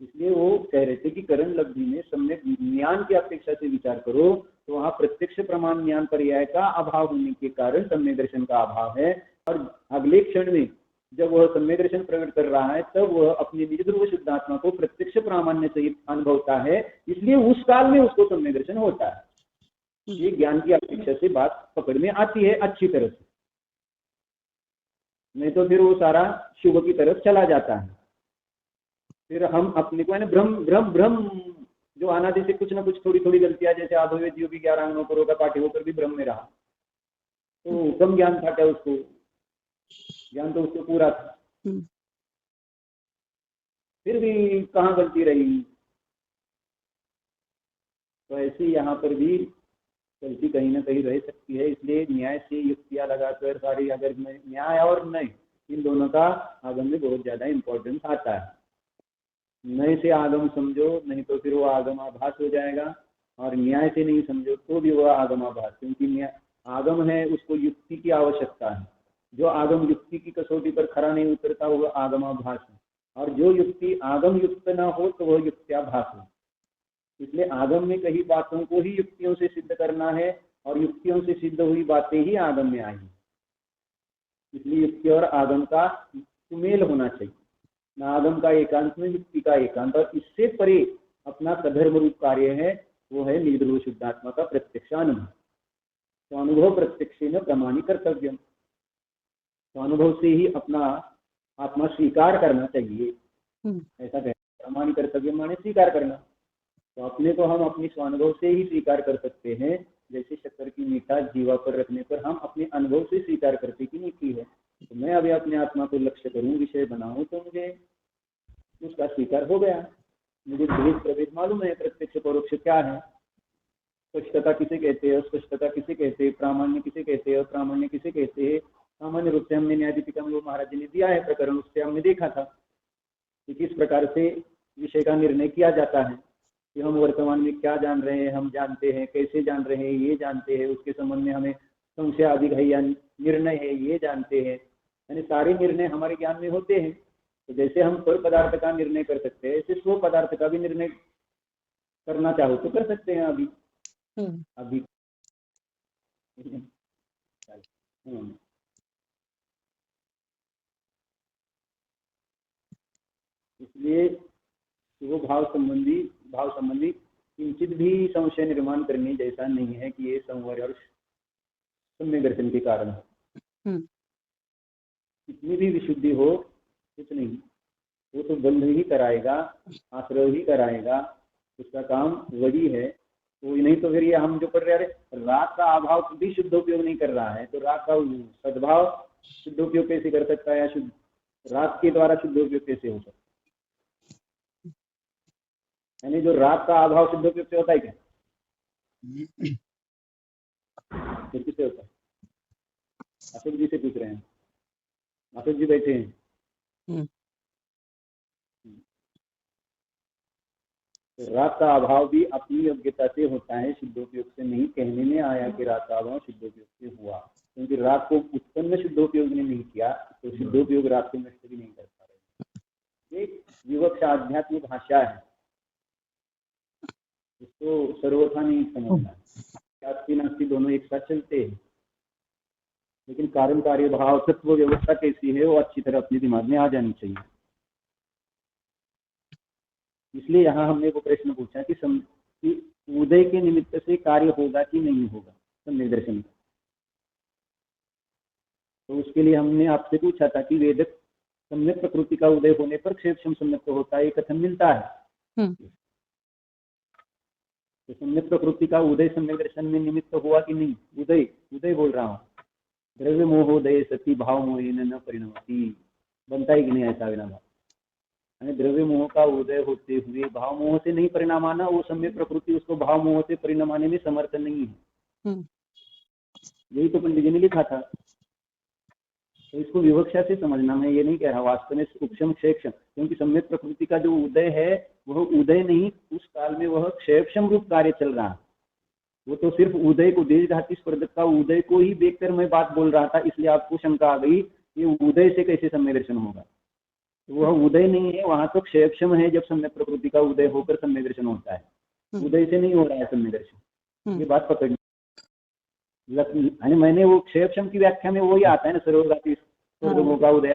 [SPEAKER 2] इसलिए वो कह रहे थे कि करण लब्धि में सम्यक ज्ञान की अपेक्षा से विचार करो तो वहां प्रत्यक्ष प्रमाण ज्ञान पर्याय का अभाव होने के कारण सम्यक दर्शन का अभाव है। और अगले क्षण में जब वह सम्यक दर्शन प्रकट कर रहा है तब वह अपने निज ध्रुव शुद्धात्मा को प्रत्यक्ष प्रामाण्य सहित अनुभवता है, इसलिए उस काल में उसको सम्यक दर्शन होता है। ये ज्ञान की अपेक्षा से बात पकड़ में आती है अच्छी तरह से, नहीं तो फिर वो सारा शुभ की तरफ चला जाता है। फिर हम अपने को है भ्रम भ्रम भ्रम जो अनादि से कुछ ना कुछ थोड़ी थोड़ी गलतियां, जैसे आधुनिक जीव भी 11 अंगों पर होगा पाठी होकर भी भ्रम में रहा, तो कम ज्ञान था क्या उसको, ज्ञान तो उसको पूरा था, फिर भी कहाँ गलती रही। तो ऐसे यहाँ पर भी गलती कहीं ना कहीं रह सकती है। इसलिए न्याय से युक्तियां लगाकर सारी, अगर न्याय और नय इन दोनों का आगम में बहुत ज्यादा इंपॉर्टेंस आता है। नय से आगम समझो, नहीं तो फिर वो आगम आभास हो जाएगा, और न्याय से नहीं समझो तो भी वह आगम आभास, क्योंकि आगम है उसको युक्ति की आवश्यकता है। जो आगम युक्ति की कसौटी पर खरा नहीं उतरता वह आगम आभास है, और जो युक्ति आगम युक्त न हो तो वह युक्त्याभास है। इसलिए आगम में कही बातों को ही युक्तियों से सिद्ध करना है, और युक्तियों से सिद्ध हुई बातें ही आगम में आएंगी। इसलिए युक्ति और आगम का सुमेल होना चाहिए, न आगम का एकांत में युक्ति का एकांत। और इससे परे अपना सधर्म रूप कार्य है, वो है निर्ध्रुव शुद्धात्मा का प्रत्यक्षानुभव। तो अनुभव प्रत्यक्ष में प्रमाणी कर्तव्य, तो अनुभव से ही अपना आत्मा स्वीकार करना चाहिए। ऐसा कहते प्रमाणी कर्तव्य माने स्वीकार करना। तो अपने को हम अपनी स्वानुभव से ही स्वीकार कर सकते हैं। जैसे शक्कर की मीठा जीवा पर रखने पर हम अपने अनुभव से स्वीकार करते कि मीठी है, तो मैं अभी अपने आत्मा को लक्ष्य करूं, विषय बनाऊं, तो मुझे उसका स्वीकार हो गया। मुझे भेद प्रभेद मालूम है, प्रत्यक्ष परोक्ष क्या है, स्पष्टता किसे कहते हैं, स्पष्टता किसे कहते हैं, प्रामाण्य किसे कहते हैं, अप्रामाण्य किसे कहते हैं। सामान्य रूप से हमने न्याय दीपिका में वो महाराज जी ने दिया है प्रकरण, उससे हमने देखा था कि किस प्रकार से विषय का निर्णय किया जाता है, कि हम वर्तमान में क्या जान रहे हैं, हम जानते हैं, कैसे जान रहे हैं ये जानते हैं, उसके संबंध में हमें संशय आदि है या निर्णय है ये जानते हैं। यानी सारे निर्णय हमारे ज्ञान में होते हैं। तो जैसे हम पर पदार्थ का निर्णय कर सकते हैं, ऐसे स्व पदार्थ का भी निर्णय करना चाहो तो कर सकते हैं अभी। अभी इसलिए वो भाव संबंधी किंचित भी संशय निर्माण करने जैसा नहीं है कि ये संवर और सम्यक दर्शन के कारण कितनी भी विशुद्धि हो कुछ नहीं, वो तो बंध ही कराएगा, आश्रय ही कराएगा, उसका काम वही है। तो नहीं तो फिर ये हम जो पढ़ रहे हैं, राग का अभाव भी शुद्ध उपयोग नहीं कर रहा है, तो राग का सद्भाव शुद्ध उपयोग कैसे कर सकता है, या शुद्ध राग के द्वारा शुद्ध उपयोग कैसे हो सकता है। यानी जो राग का अभाव शुद्ध उपयोग से होता है क्या, तो किससे होता है? अशोक जी से पूछ रहे हैं, अशोक जी बैठे हैं। राग का अभाव भी अपनी योग्यता से होता है, शुद्धोपयोग से नहीं। कहने में आया कि राग का अभाव शुद्धोपयोग से हुआ, क्योंकि राग को उत्पन्न शुद्धोपयोग ने नहीं किया, तो शुद्धोपयोग राग को नष्ट भी नहीं कर पा रहे। एक विवक्षा आध्यात्मिक भाषा है, उसको सर्वथा नहीं समझना। शास्त्री नास्ती दोनों एक साथ चलते हैं, लेकिन कारण कार्य भाव तत्व व्यवस्था कैसी है वो अच्छी तरह अपने दिमाग में आ जानी चाहिए। इसलिए यहाँ हमने वो प्रश्न पूछा कि उदय के निमित्त से कार्य होगा कि नहीं होगा सम्यक दर्शन का। तो उसके लिए हमने आपसे पूछा था कि वेदक सम्यक प्रकृति का उदय होने पर क्षेपक्षम सम्यक होता है, ये कथन मिलता है। तो सम्यक प्रकृति का उदय सम्यक दर्शन में निमित्त हुआ कि नहीं? उदय उदय बोल रहा हूँ। द्रव्य मोहोदय सती भाव मोहिन न परिणमति, बनता ही कि नहीं ऐसा बिना भाव? द्रव्य मोह का उदय होते हुए भाव मोह से नहीं परिणाम आना, वो सम्यक प्रकृति उसको भाव मोह से परिणाम आने में समर्थ नहीं है। यही तो पंडित जी ने लिखा था। तो इसको विवक्षा से समझना, मैं ये नहीं कह रहा वास्तव में उपशम क्षेक्षम, क्योंकि सम्यक प्रकृति का जो उदय है वह उदय नहीं, उस काल में वह क्षेक्षम रूप कार्य चल रहा है। वो तो सिर्फ उदय को, देशघाती स्पर्धक का उदय को ही देखकर मैं बात बोल रहा था, इसलिए आपको शंका आ गई कि उदय से कैसे सम्यक दर्शन होगा। तो वह उदय नहीं है, वहां तो क्षेक्षम है, जब सम्यक प्रकृति का उदय होकर सम्यक दर्शन होता है। उदय से नहीं हो रहा है सम्यक दर्शन, ये बात पकड़नी। मैंने वो क्षेक्षम की व्याख्या में वही आता है ना, सर्वघाती स्वर्गों का उदय,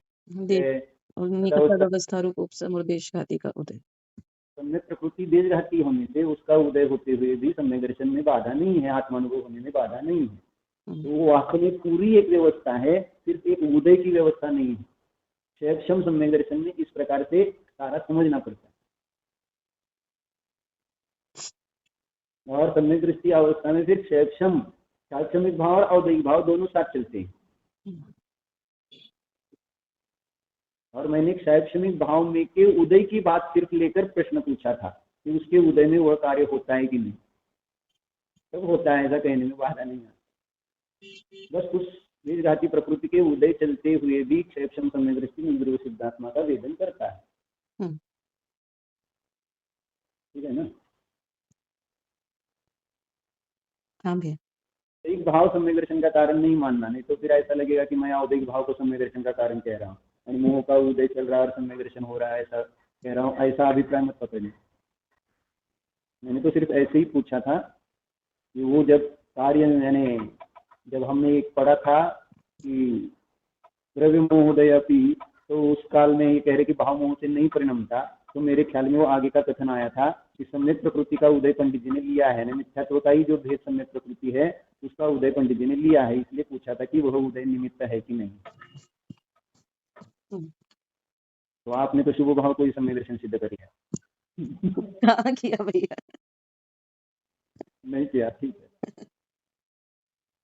[SPEAKER 1] निकटावस्था रूप उपसम और देशघाती का उदय।
[SPEAKER 2] सम्यक प्रकृति देशघाती होने से उसका उदय होते हुए भी सम्यक दर्शन में बाधा नहीं है, आत्मानुभव होने में बाधा नहीं है। तो वो वास्तव में पूरी एक व्यवस्था है, सिर्फ एक उदय की व्यवस्था नहीं है। क्षेक्षम सम्यक दर्शन में इस प्रकार से सारा समझना पड़ता है। और सम्यक दृष्टि अवस्था में फिर क्षेक्षम, शाक्षमिक भाव और औदैहिक भाव दोनों साथ चलते हैं। और मैंने शैक्षणिक भाव में के उदय की बात सिर्फ लेकर प्रश्न पूछा था कि उसके उदय में वह कार्य होता है कि नहीं। तब होता है, ऐसा कहने में बाधा नहीं है। बस उस देशघाती प्रकृति के उदय चलते हुए भी क्षेक्षम सम्यक दृष्टि निर्द्रव्य सिद्धात्मा का वेदन करता है। ठीक है ना?
[SPEAKER 1] हाँ भैया।
[SPEAKER 2] एक भाव सम्यक दर्शन का कारण नहीं मानना, नहीं तो फिर ऐसा लगेगा कि मैं औदैहिक भाव को सम्यक दर्शन का कारण कह रहा हूँ, मोह का उदय चल रहा है और सम्यक दर्शन हो रहा है ऐसा कह रहा हूँ, ऐसा अभिप्राय मत पकड़िए। मैंने तो सिर्फ ऐसे ही पूछा था कि वो जब कार्य, यानी जब हमने एक पढ़ा था कि द्रव्य मोहोदय अपी, तो उस काल में ये कह रहे कि भाव मोह से नहीं परिणमता, तो मेरे ख्याल में वो आगे का कथन आया था कि सम्यक प्रकृति का उदय पंडित जी ने लिया है, मिथ्यात्व का ही जो भेद सम्यक प्रकृति है उसका उदय पंडित जी ने लिया है, इसलिए पूछा था कि वह उदय निमित्त है कि नहीं। तो आपने तो शुभ भाव को ही सम्यक दर्शन सिद्ध कर लिया।
[SPEAKER 1] हाँ किया भैया,
[SPEAKER 2] नहीं किया, ठीक है।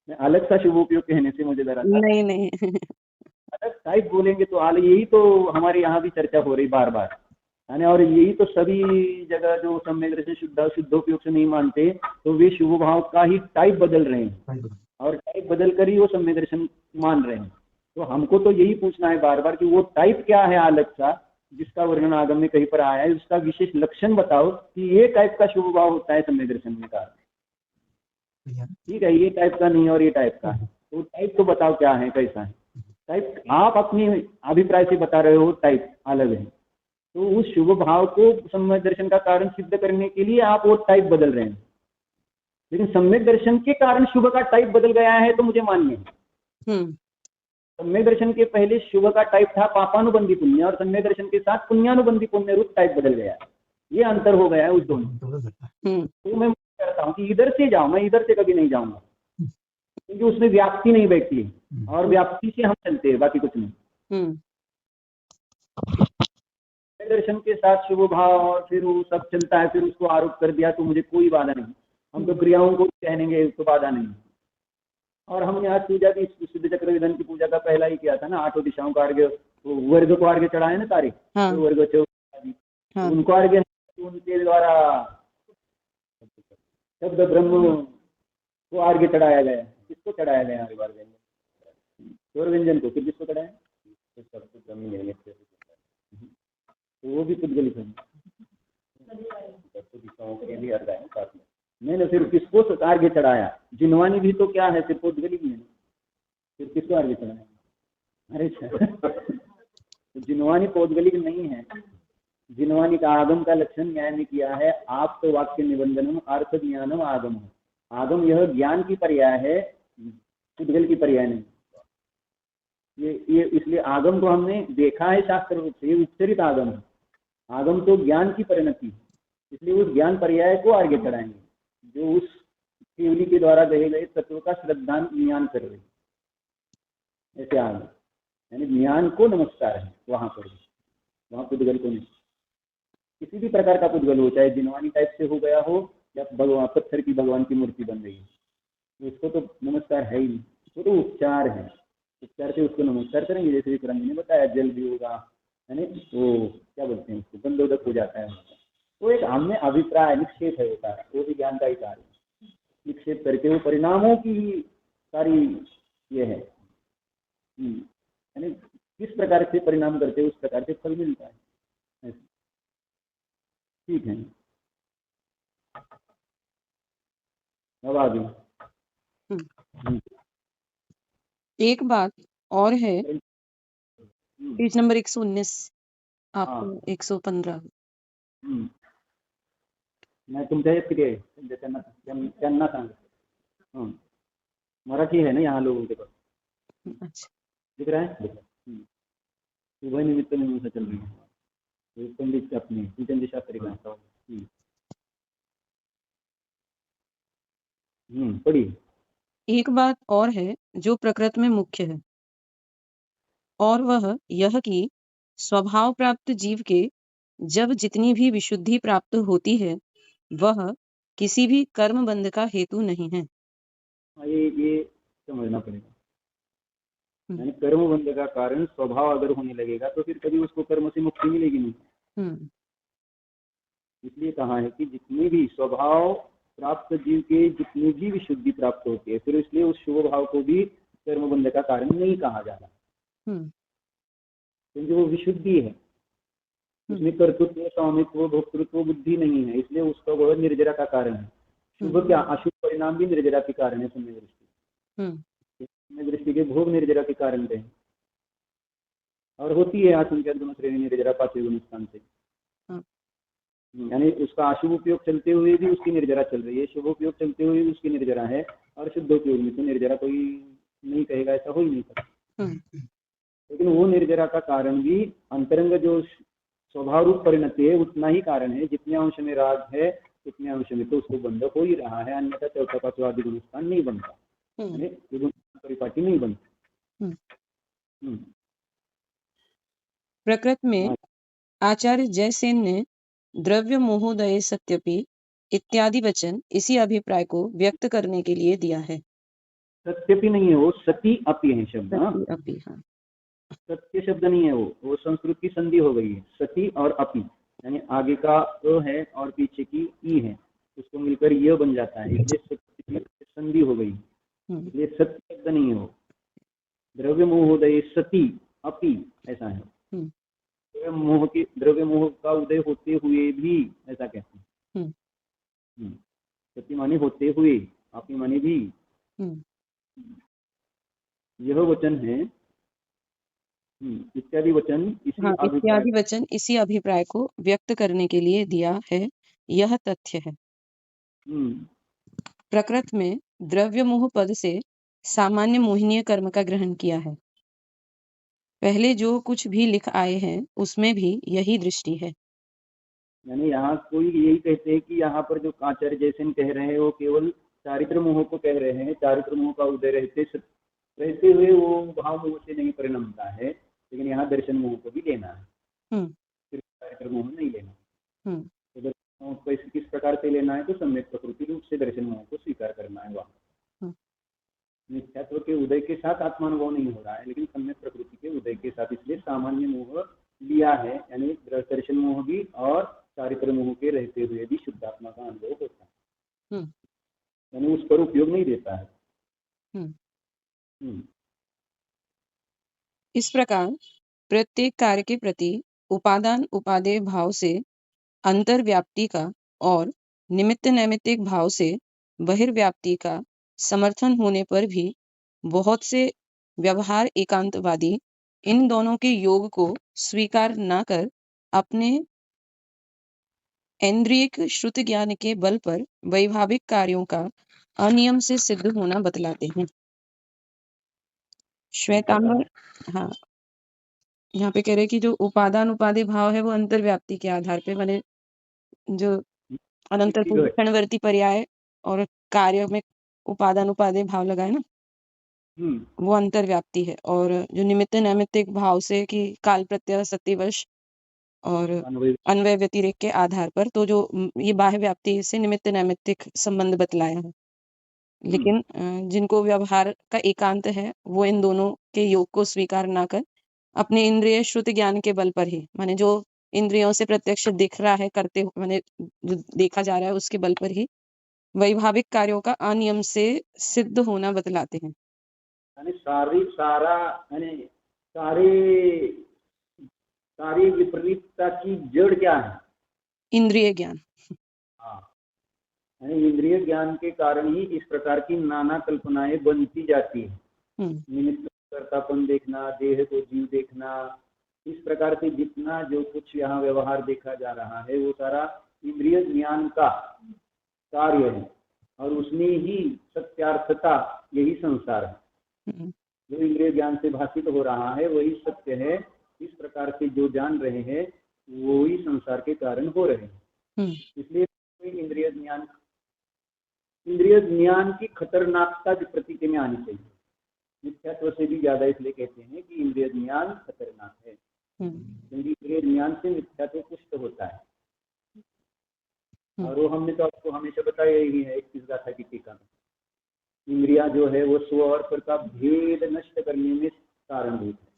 [SPEAKER 2] मैं अलग सा शुभ उपयोग कहने से मुझे डरा था।
[SPEAKER 1] नहीं
[SPEAKER 2] अलग टाइप बोलेंगे तो यही तो हमारे यहाँ भी चर्चा हो रही बार बार, है ना। और यही तो सभी जगह जो सम्यक दर्शन शुद्धोपयोग से नहीं मानते, तो वे शुभ भाव का ही टाइप बदल रहे हैं और टाइप बदल कर ही वो सम्यक दर्शन मान रहे हैं। तो हमको तो यही पूछना है बार बार कि वो टाइप क्या है अलग सा, जिसका वर्णन आगम में कहीं पर आया है, उसका विशेष लक्षण बताओ कि ये टाइप का शुभ भाव होता है सम्यक दर्शन में का। ठीक है, ये टाइप का नहीं और ये टाइप का है, तो टाइप तो बताओ क्या है, कैसा है टाइप। आप अपनी अभिप्राय से बता रहे हो टाइप अलग है, तो उस शुभ भाव को सम्यक दर्शन का कारण सिद्ध करने के लिए आप वो टाइप बदल रहे हैं। लेकिन सम्यक दर्शन के कारण शुभ का टाइप बदल गया है तो मुझे मानिए। सम्यक दर्शन के पहले शुभ का टाइप था पापानुबंधी पुण्य, और सम्यक दर्शन के साथ पुण्यानुबंधी पुण्य रूप टाइप बदल गया है। ये अंतर हो गया है उस दोनों। तो मैं कहता हूँ कि इधर से जाओ, मैं इधर से कभी नहीं जाऊंगा, क्योंकि उसमें व्याप्ति नहीं बैठती है, और व्याप्ति से हम चलते हैं, बाकी कुछ नहीं। दर्शन के साथ शुभ भाव और फिर वो सब चलता है, फिर उसको आरोप कर दिया तो मुझे कोई बाधा नहीं, हम तो क्रियाओं को कहेंगे तो बाधा नहीं। और हमने आज पूजा भी सिद्ध चक्र विधान की पूजा का पहला ही किया था ना, 8 दिशाओं का अर्घ्य, वर्ग को अर्घ्य चढ़ाए ना सारे। हाँ। तो वर्ग उनको अर्घ्य, उनके द्वारा शब्द ब्रह्म को अर्घ्य चढ़ाया गया। किसको चढ़ाया गया आगे बार स्वर व्यंजन को, फिर किसको चढ़ाया? शब्द ब्रह्म, तो वो भी पुद्गलिक है। के लिए अर्घ्य है साथ में। मैंने फिर किसको अर्घ्य चढ़ाया? जिनवानी भी तो क्या है, सिर्फ पुद्गलिक ही है, फिर किसको अर्घ्य चढ़ाया? अरे तो जिनवानी पौद्गलिक नहीं है, जिनवानी का आगम का लक्षण न्याय में किया है, आप तो वाक्य निबंधनम अर्थ ज्ञानम आगम। आगम यह ज्ञान की पर्याय है, पुद्गल की पर्याय नहीं। ये इसलिए आगम को हमने देखा है शास्त्र रूप से, ये उच्चरित आगम है। आगम तो ज्ञान की परिणति है, इसलिए उस ज्ञान पर्याय को आगे चढ़ाएंगे जो उस केवली के द्वारा कहे गए तत्व का श्रद्धा ज्ञान कर रही, ऐसे आगम यानी ज्ञान को नमस्कार है वहां पर, वहां पुद्गल को नहीं। किसी भी प्रकार का पुद्गल हो, चाहे जिनवानी टाइप से हो गया हो या भगवान पत्थर की भगवान की मूर्ति बन रही है, उसको तो नमस्कार है ही, वो तो उपचार है। उपचार से उसको नमस्कार करेंगे, जैसे विक्रम जी ने बताया जल भी होगा, है ना, वो क्या बोलते हैं उसको, गंधोदक हो जाता है। तो एक हमने अभिप्राय निक्षेप है होता है, वो भी ज्ञान का ही कार्य है। निक्षेप करके वो परिणामों की सारी ये है, यानी किस प्रकार से परिणाम करते हैं उस प्रकार से फल मिलता है। ठीक है, अब आगे
[SPEAKER 1] एक बात और है, पेज नंबर 119 आप 115।
[SPEAKER 2] नाही तुमच्या यात किती आहे, त्यांना सांग। मराठी है ना यहाँ लोगों के पास,
[SPEAKER 1] अच्छा,
[SPEAKER 2] दिख रहा है। सुबह निमित्त में मीमांसा चल रही है, पंडित अपने पूजन शास्त्री का। पढ़िए।
[SPEAKER 1] एक बात और है जो प्रकृति में मुख्य है, और वह यह कि स्वभाव प्राप्त जीव के जब जितनी भी विशुद्धि प्राप्त होती है वह किसी भी कर्म बंध का हेतु नहीं है।
[SPEAKER 2] ये समझना पड़ेगा, यानी कर्म बंध का कारण स्वभाव अगर होने लगेगा तो फिर कभी उसको कर्म से मुक्ति मिलेगी नहीं। इसलिए कहा है कि जितनी भी स्वभाव प्राप्त जीव के जितनी भी विशुद्धि प्राप्त होती है, फिर इसलिए उस शुभ भाव को भी कर्म बंध का कारण नहीं कहा जा रहा, क्योंकि वो विशुद्धि है, उसमें कर्तृत्व स्वामित्व भोक्तृत्व बुद्धि नहीं है, इसलिए उसका वह निर्जरा का कारण है। शुभ क्या अशुभ परिणाम भी निर्जरा के कारण है, शून्य दृष्टि, शून्य दृष्टि के भोग निर्जरा के कारण थे, और होती है आसंख्या दोनों श्रेणी निर्जरा पांचवें गुण स्थान से। यानी उसका अशुभ उपयोग चलते हुए भी उसकी निर्जरा चल रही है, शुभ उपयोग चलते हुए भी उसकी निर्जरा है, और शुद्ध उपयोग में तो निर्जरा कोई नहीं कहेगा, ऐसा हो ही नहीं सकता। लेकिन वो निर्जरा का कारण भी अंतरंग जो स्वभाव रूप परिणति है उतना ही कारण है, जितने अंश में राग है उतने अंश में तो उसको बंध हो ही रहा है, अन्यथा चौथा पांचवा आदि गुण स्थान नहीं बनता, परिपाटी नहीं बनता।
[SPEAKER 1] प्रकृति में आचार्य जयसेन ने द्रव्य मोहोदय सत्यपि इत्यादि वचन इसी अभिप्राय को व्यक्त करने के लिए दिया है।
[SPEAKER 2] सत्यपि नहीं है, वो सती अपि है शब्द।
[SPEAKER 1] सती अपि, हाँ,
[SPEAKER 2] सत्य शब्द नहीं है, वो संस्कृत की संधि हो गई है, सती और अपि, यानी आगे का अ है और पीछे की ई है, उसको मिलकर यह बन जाता है, इसलिए सत्य की संधि हो गई, इसलिए सत्य शब्द नहीं है वो। द्रव्य मोहोदय सती अपि ऐसा है, द्रव्य मोह का उदय होते हुए भी ऐसा कहते हैं। सती माने होते हुए, अपि माने भी। यह वचन है इत्यादि वचन
[SPEAKER 1] इत्यादि वचन इसी अभिप्राय को व्यक्त करने के लिए दिया है, यह तथ्य है। प्रकृति में द्रव्य मोह पद से सामान्य मोहिनीय कर्म का ग्रहण किया है। पहले जो कुछ भी लिख आए हैं उसमें भी यही दृष्टि है।
[SPEAKER 2] यानी यहाँ कोई यही कहते हैं कि यहाँ पर जो आचार्य जैसे कह रहे हैं वो केवल चारित्र मोह को कह रहे हैं, चारित्र मोह का उदय रहते हुए वो भाव मोह से नहीं परिणमता है, लेकिन यहाँ दर्शन मोह को भी लेना है, सिर्फ चारित्र मोह नहीं लेना। तो दर्शन मोह को किस प्रकार से लेना है, तो सम्यक प्रकृति रूप से दर्शन मोह को स्वीकार करना है। वहाँ मिथ्यात्व के उदय के साथ आत्मानुभव नहीं हो रहा है, लेकिन सम्यक प्रकृति के उदय के साथ, इसलिए सामान्य मोह लिया है, यानी दर्शन मोह भी और चारित्र मोह के रहते हुए भी शुद्धात्मा का अनुभव होता है, यानी उस पर उपयोग नहीं देता है।
[SPEAKER 1] इस प्रकार प्रत्येक कार्य के प्रति उपादान उपादेय भाव से अंतर्व्याप्ति का और निमित्त नैमित्तिक भाव से बहिर्व्याप्ति का समर्थन होने पर भी बहुत से व्यवहार एकांतवादी इन दोनों के योग को स्वीकार न कर अपने ऐन्द्रियक श्रुति ज्ञान के बल पर वैभाविक कार्यों का अनियम से सिद्ध होना बतलाते हैं। श्वेतांबर, हाँ, यहाँ पे कह रहे कि जो उपादान उपादेय भाव है वो अंतर्व्याप्ति के आधार पे, माने जो अनंतर क्षणवर्ती पर्याय और कार्य में उपादान उपादेय भाव लगाए ना, वो अंतर्व्याप्ति है। और जो निमित्त नैमित्तिक भाव से कि काल प्रत्यय सत्तिवश और अन्वय व्यतिरेक के आधार पर, तो जो ये बाह्य व्याप्ति से निमित्त नैमित्तिक संबंध बतलाया है। लेकिन जिनको व्यवहार का एकांत है वो इन दोनों के योग को स्वीकार ना कर अपने इंद्रिय श्रुति ज्ञान के बल पर ही, माने जो इंद्रियों से प्रत्यक्ष दिख रहा है करते, माने जो देखा जा रहा है उसके बल पर ही वैभाविक कार्यों का अनियम से सिद्ध होना बतलाते हैं।
[SPEAKER 2] सारी विपरीतता की जड़ क्या है? इंद्रिय ज्ञान। इंद्रिय ज्ञान के कारण ही इस प्रकार की नाना कल्पनाएं बनती जाती है। निमित्त कर्तापन देखना, देह को जीव देखना, इस प्रकार से जितना जो कुछ यहाँ व्यवहार देखा जा रहा है वो सारा इंद्रिय ज्ञान का कार्य है और उसमें ही सत्यार्थता, यही संसार है। जो इंद्रिय ज्ञान से भाषित हो रहा है वही सत्य है। इस प्रकार से जो जान रहे हैं वो ही संसार के कारण हो रहे हैं। इसलिए इंद्रिय ज्ञान की खतरनाकता की प्रतीति में आनी चाहिए। मिथ्यात्व से भी ज्यादा इसलिए कहते हैं कि इंद्रिय ज्ञान खतरनाक है, क्योंकि इंद्रिय ज्ञान से मिथ्यात्व पुष्ट होता है। और वो हमने तो आपको हमेशा बताया ही है 21 गाथा की टीका में, इंद्रिया जो है वो स्व और पर का भेद नष्ट करने में कारणभूत है।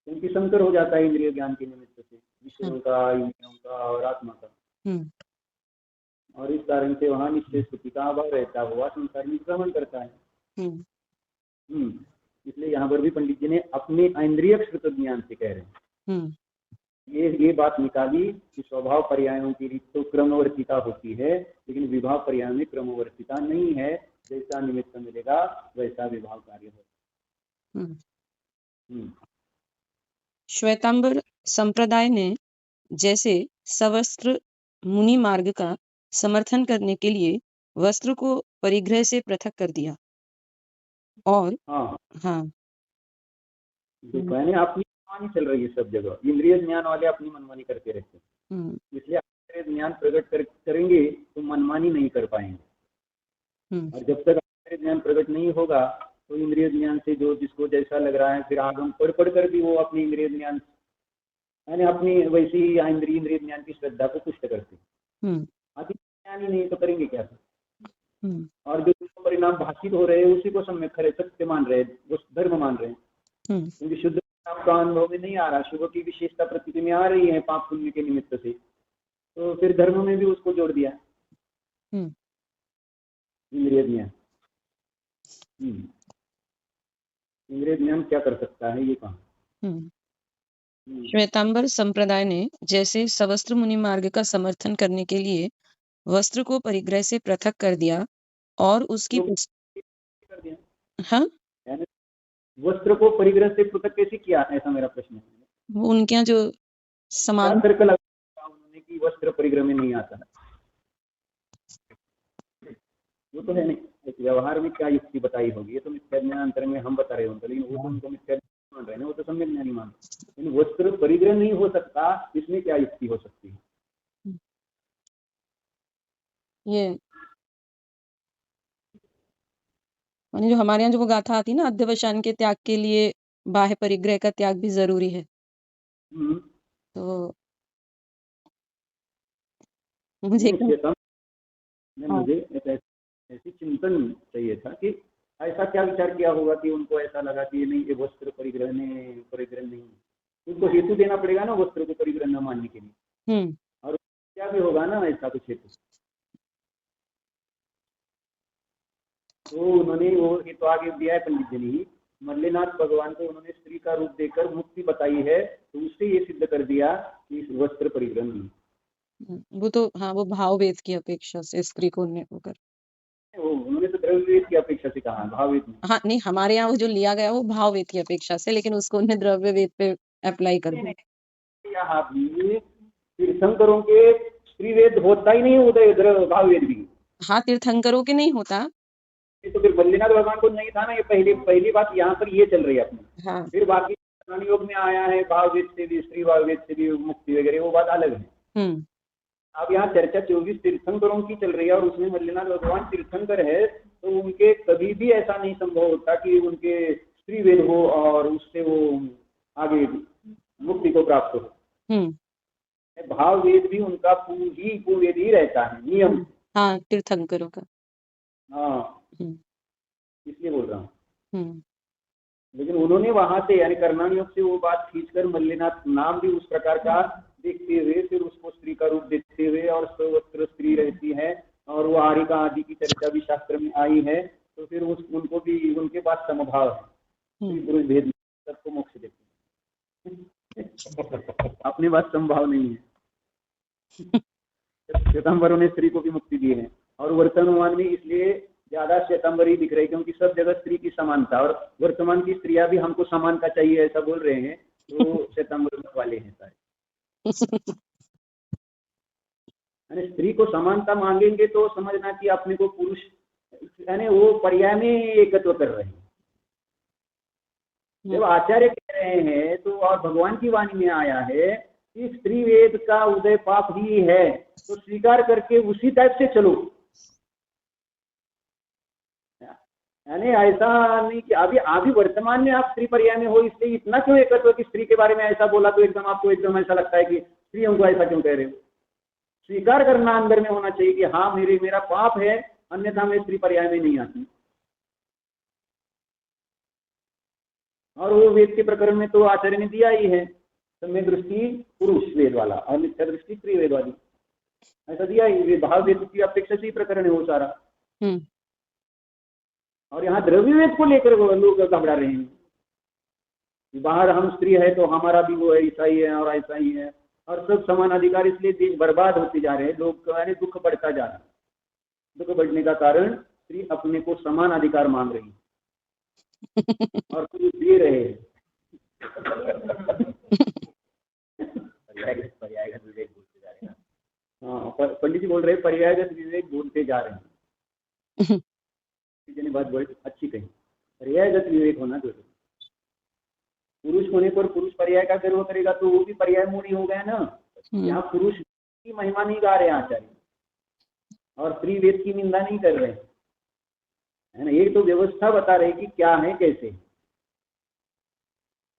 [SPEAKER 2] क्योंकि संकर हो जाता है इंद्रिय ज्ञान के निमित्त से विषयों का, इंद्रियों का और आत्मा का, और इस कारण से वहाँ निश्चय स्थिति का अभाव रहता हुआ संसार में भ्रमण करता है। इसलिए यहाँ पर भी पंडित जी ने अपने इंद्रिय श्रुत ज्ञान से कह रहे हैं। ये बात निकाली कि स्वभाव पर्यायों की रीत तो क्रमवर्तिता होती है, लेकिन विभाव पर्याय में क्रमवर्तिता नहीं है। जैसा निमित्त मिलेगा वैसा विभाव कार्य हो।
[SPEAKER 1] श्वेतांबर संप्रदाय ने जैसे सवस्त्र मुनि मार्ग का समर्थन करने के लिए वस्त्र को परिग्रह से पृथक कर दिया और
[SPEAKER 2] मैंने अपनी मनमानी चल रही है सब जगह। इंद्रिय ज्ञान वाले अपनी मनमानी करते रहते हैं, इसलिए इंद्रिय ज्ञान प्रकट करेंगे तो मनमानी नहीं कर पाएंगे। और जब तक इंद्रिय ज्ञान प्रकट नहीं होगा तो इंद्रिय ज्ञान से जो जिसको जैसा लग रहा है फिर आगम पढ़ कर भी वो अपनी इंद्रिय ज्ञान यानी अपनी वैसी इंद्रिय ज्ञान की श्रद्धा को पुष्ट करते हैं। अति ज्ञान ही नहीं तो करेंगे क्या? और जो परिणाम भाषित हो रहे हैं उसी को सम्यक खरे सत्य मान रहे, वो धर्म मान रहे हैं। क्योंकि शुद्ध परिणाम का अनुभव में नहीं आ रहा, शुभ की विशेषता प्रतीति में आ रही है पाप पुण्य के निमित्त से, तो फिर धर्म में भी उसको जोड़ दिया इंद्रिय ज्ञान। इंद्रिय ज्ञान क्या कर सकता है ये कहा।
[SPEAKER 1] श्वेतांबर संप्रदाय ने जैसे सवस्त्र मुनि मार्ग का समर्थन करने के लिए वस्त्र को परिग्रह से पृथक कर दिया और उसकी
[SPEAKER 2] कर दिया। वस्त्र को परिग्रह से पृथक कैसे किया, ऐसा मेरा प्रश्न है।
[SPEAKER 1] वो उनके जो समान
[SPEAKER 2] सर्कल उन्होंने की वस्त्र परिग्रह में नहीं आता, वो तो है नहीं। एक व्यवहार में क्या युक्ति बताई होगी, ये तो मिथ्या ज्ञान अंतर में हम बता रहे होंगे, लेकिन वो तो उनको मिथ्या मान रहे हैं, वो तो सम्यक ज्ञानी मान रहे हैं। वस्त्र परिग्रह नहीं हो सकता, इसमें क्या युक्ति हो सकती है?
[SPEAKER 1] ये माने जो हमारे यहाँ जो वो गाथा आती है ना, अध्यवसान के त्याग के लिए बाह्य परिग्रह का त्याग भी जरूरी है। तो मुझे
[SPEAKER 2] ऐसी चिंतन चाहिए था कि ऐसा क्या विचार किया होगा कि उनको ऐसा लगा कि ये नहीं, ये वस्त्र परिग्रह नहीं, उनको हेतु देना पड़ेगा ना वस्त्र को परिग्रह न मानने के लिए। और क्या भी होगा ना ऐसा कुछ हेतु, तो उन्होंने वो हेतु आगे दिया है पंडित जी ने। मल्लेनाथ भगवान को उन्होंने स्त्री का रूप देकर मुक्ति बताई है, तो उससे ये सिद्ध कर दिया कि इस वस्त्र परिग्रह नहीं।
[SPEAKER 1] वो तो हाँ, वो भाव वेद की अपेक्षा से स्त्री को होकर
[SPEAKER 2] उन्होंने तो द्रव्य वेद की अपेक्षा से कहा, भाव वेद में।
[SPEAKER 1] हाँ नहीं, हमारे यहाँ वो जो लिया गया वो भाव वेद की अपेक्षा से, लेकिन उसको उन्हें द्रव्य वेद पे अप्लाई कर दिया।
[SPEAKER 2] यहाँ भी तीर्थंकरों के स्त्री वेद होता ही नहीं, उदय इधर भाव वेद भी।
[SPEAKER 1] हाँ, तीर्थंकरों के नहीं होता।
[SPEAKER 2] ये तो फिर बद्रीनाथ भगवान को नहीं था ना, ये पहली पहली बात यहाँ पर ये चल रही है अपनी।
[SPEAKER 1] हाँ।
[SPEAKER 2] फिर बाकी कर्म योग में आया है भाव वेद से भी, स्त्री भाव वेद से भी मुक्ति वगैरह, वो बात अलग है। अब यहाँ चर्चा 24 तीर्थंकरों की चल रही है, और उसमें मल्लिनाथ भगवान तीर्थंकर है, तो उनके कभी भी ऐसा नहीं संभव होता कि उनके स्त्री वेद हो और उससे वो आगे मुक्ति को प्राप्त हो। भाव वेद भी उनका पूर्वेद ही रहता है नियम।
[SPEAKER 1] हाँ, तीर्थंकरों का।
[SPEAKER 2] हाँ, इसलिए बोल रहा हूँ। लेकिन उन्होंने वहां से यानी कर्णान योग से वो बात खींचकर मल्लिनाथ नाम भी उस प्रकार का देखते हुए फिर उसको स्त्री का रूप देखते हुए, और सर्वत्र स्त्री रहती है, और वो आरिका आदि की चर्चा भी शास्त्र में आई है, तो फिर उनको भी उनके पास समभाव है, पुरुष भेद सबको मोक्ष देते अपने पास समभाव नहीं है। श्वेतांबरों ने स्त्री को भी मुक्ति दी है, और वर्तमान में इसलिए ज्यादा श्वेतांबर ही दिख रहे क्योंकि सब जगह स्त्री की समानता, और वर्तमान की स्त्रियां भी हमको समानता चाहिए ऐसा बोल रहे हैं, तो श्वेतांबर वाले हैं सारे। स्त्री को समानता मांगेंगे तो समझना कि अपने को पुरुष यानी वो पर्याय में एकत्व कर रहे हैं। जब आचार्य कह रहे हैं तो, और भगवान की वाणी में आया है कि स्त्री वेद का उदय पाप ही है, तो स्वीकार करके उसी टाइप से चलो। यानी ऐसा नहीं कि अभी वर्तमान में आप स्त्री पर्याय में हो, इससे इतना क्यों एकत्व कि स्त्री के बारे में ऐसा बोला तो एकदम आपको एकदम ऐसा लगता है कि स्त्रियों को ऐसा क्यों कह रहे हो। स्वीकार करना अंदर में होना चाहिए कि हाँ मेरा पाप है, अन्यथा मैं स्त्री पर्याय में नहीं आती। और वो वेद के प्रकरण में तो आचार्य ने दिया ही है, सम्यक दृष्टि पुरुष वेद वाला और मिथ्या दृष्टि स्त्री वेद वाली, ऐसा दिया ही। भाव वेद की अपेक्षा से ही प्रकरण है वो सारा। और यहाँ द्रव्य वेद को लेकर लोग घबरा रहे हैं, बाहर हम स्त्री है तो हमारा भी वो ऐसा ही है और ऐसा ही है, और सब समान अधिकार, इसलिए देश बर्बाद होते जा रहे हैं लोग, दुख बढ़ता जा रहा है। दुख बढ़ने का कारण स्त्री अपने को समान अधिकार मांग रही और कुछ दे रहे हैं। पर्यायगत विवेक बोलते जा रहे हैं। हाँ, पंडित जी बोल रहे हैं पर्यायगत विवेक बोलते जा रहे हैं। बात बड़ी अच्छी कही, पर्यायगत विवेक होना जरूरी। पुरुष होने पर पुरुष पर्याय का गर्व करेगा तो वो भी पर्याय मूढ़ी हो गया ना। यहाँ पुरुष की महिमा नहीं गा रहे हैं आचार्य, और स्त्री वेद की निंदा नहीं कर रहे है ना। एक तो व्यवस्था बता रहे कि क्या है कैसे,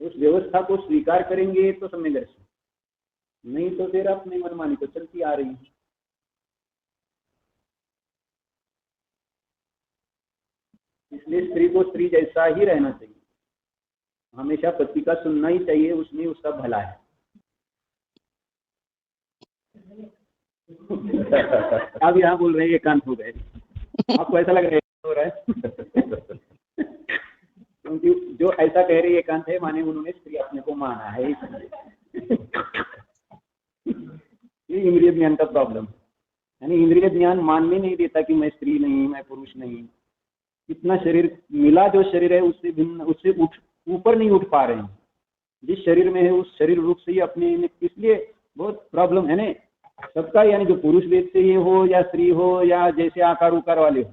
[SPEAKER 2] उस व्यवस्था को स्वीकार करेंगे तो सम्यक दर्शन, नहीं तो फिर अपनी मनमानी तो चलती आ रही है। इसलिए स्त्री को स्त्री जैसा ही रहना चाहिए, हमेशा पति का सुनना ही चाहिए, उसमें उसका भला है। अब यहाँ बोल रहे हैं एकांत हो गए, आपको ऐसा लग रहा है हो रहा है? क्योंकि जो ऐसा कह रही है एकांत है, माने उन्होंने स्त्री अपने को माना है, ये इंद्रिय ज्ञान का प्रॉब्लम है। यानी इंद्रिय ज्ञान मानने नहीं देता कि मैं स्त्री नहीं, मैं पुरुष नहीं। इतना शरीर मिला जो शरीर है उससे भिन्न, उससे ऊपर नहीं उठ पा रहे हैं। जिस शरीर में है उस शरीर रूप से ही अपने, इसलिए बहुत प्रॉब्लम है ना सबका। यानी जो पुरुष वेद से ही हो या स्त्री हो या जैसे आकार उकार वाले हो,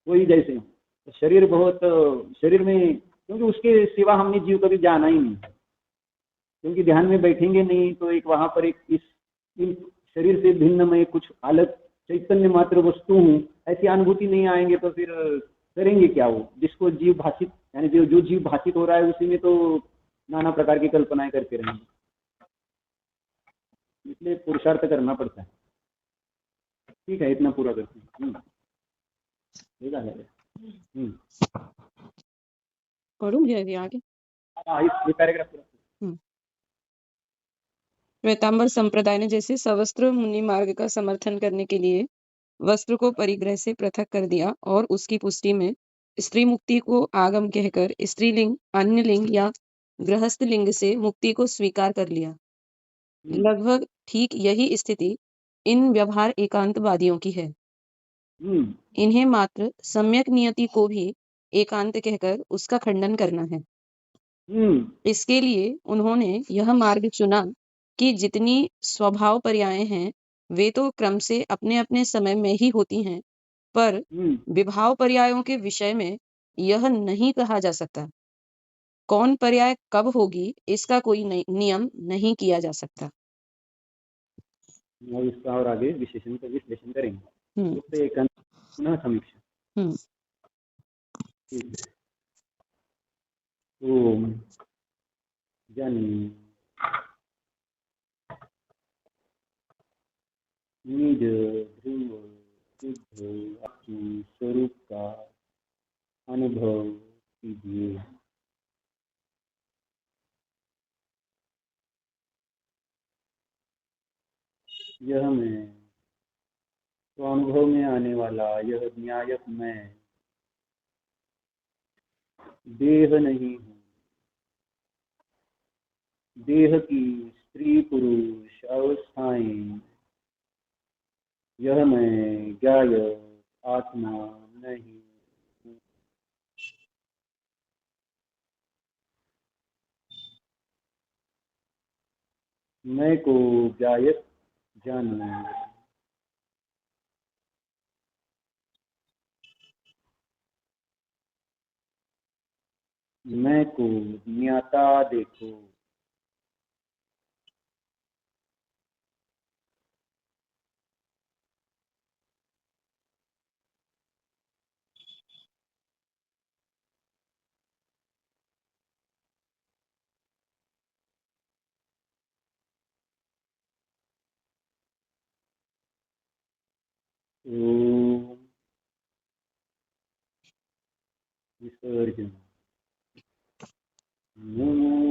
[SPEAKER 2] वही जैसे हो, तो शरीर बहुत शरीर में, क्योंकि उसके सिवा हमने जीव कभी जाना ही नहीं, क्योंकि ध्यान में बैठेंगे नहीं तो एक वहां पर एक इस शरीर से भिन्न में कुछ अलग चैतन्य मात्र वस्तु हूँ ऐसी अनुभूति नहीं आएंगे, तो फिर करेंगे क्या वो। जिसको जीव भाषित यानी जो जीव भाषित हो रहा है उसी में तो नाना प्रकार की कल्पनाएं करते रहेंगे, इसलिए पुरुषार्थ करना पड़ता है। ठीक है, इतना पूरा करते हैं।
[SPEAKER 1] पढ़ूंगी आगे।
[SPEAKER 2] पैराग्राफ पूरा।
[SPEAKER 1] श्वेतांबर संप्रदाय ने जैसे सवस्त्र मुनि मार्ग का समर्थन करने के लिए वस्त्र को परिग्रह से पृथक कर दिया और उसकी पुष्टि में स्त्री मुक्ति को आगम कहकर स्त्रीलिंग, अन्य लिंग या गृहस्थ लिंग से मुक्ति को स्वीकार कर लिया। लगभग ठीक यही स्थिति इन व्यवहार एकांतवादियों की है। इन्हें मात्र सम्यक नियति को भी एकांत कहकर उसका खंडन करना है। इसके लिए उन्होंने यह मार्ग चुना कि जितनी स्वभाव पर्याय हैं वे तो क्रम से अपने अपने समय में ही होती हैं, पर विभाव पर्यायों के विषय में यह नहीं कहा जा सकता। कौन पर्याय कब होगी इसका कोई नियम नहीं किया जा सकता।
[SPEAKER 2] और इसका और आगे विशेषण का विश्लेषण करेंगे।
[SPEAKER 1] हम्म
[SPEAKER 2] तो एकांत पुनः समीक्षा।
[SPEAKER 1] हम्म
[SPEAKER 2] ठीक है। ओम जन निज ध्रुव शुद्ध अपने स्वरूप का अनुभव कीजिए। यह मैं, तो अनुभव में आने वाला यह न्यायक मैं देह नहीं हूँ। देह की स्त्री पुरुष अवस्थाएं, यह मैं ज्ञाय आत्मा नहीं हूँ। मैं को ज्ञायक जानो, मैं को ज्ञाता देखो। ओम विसर्जन। नमो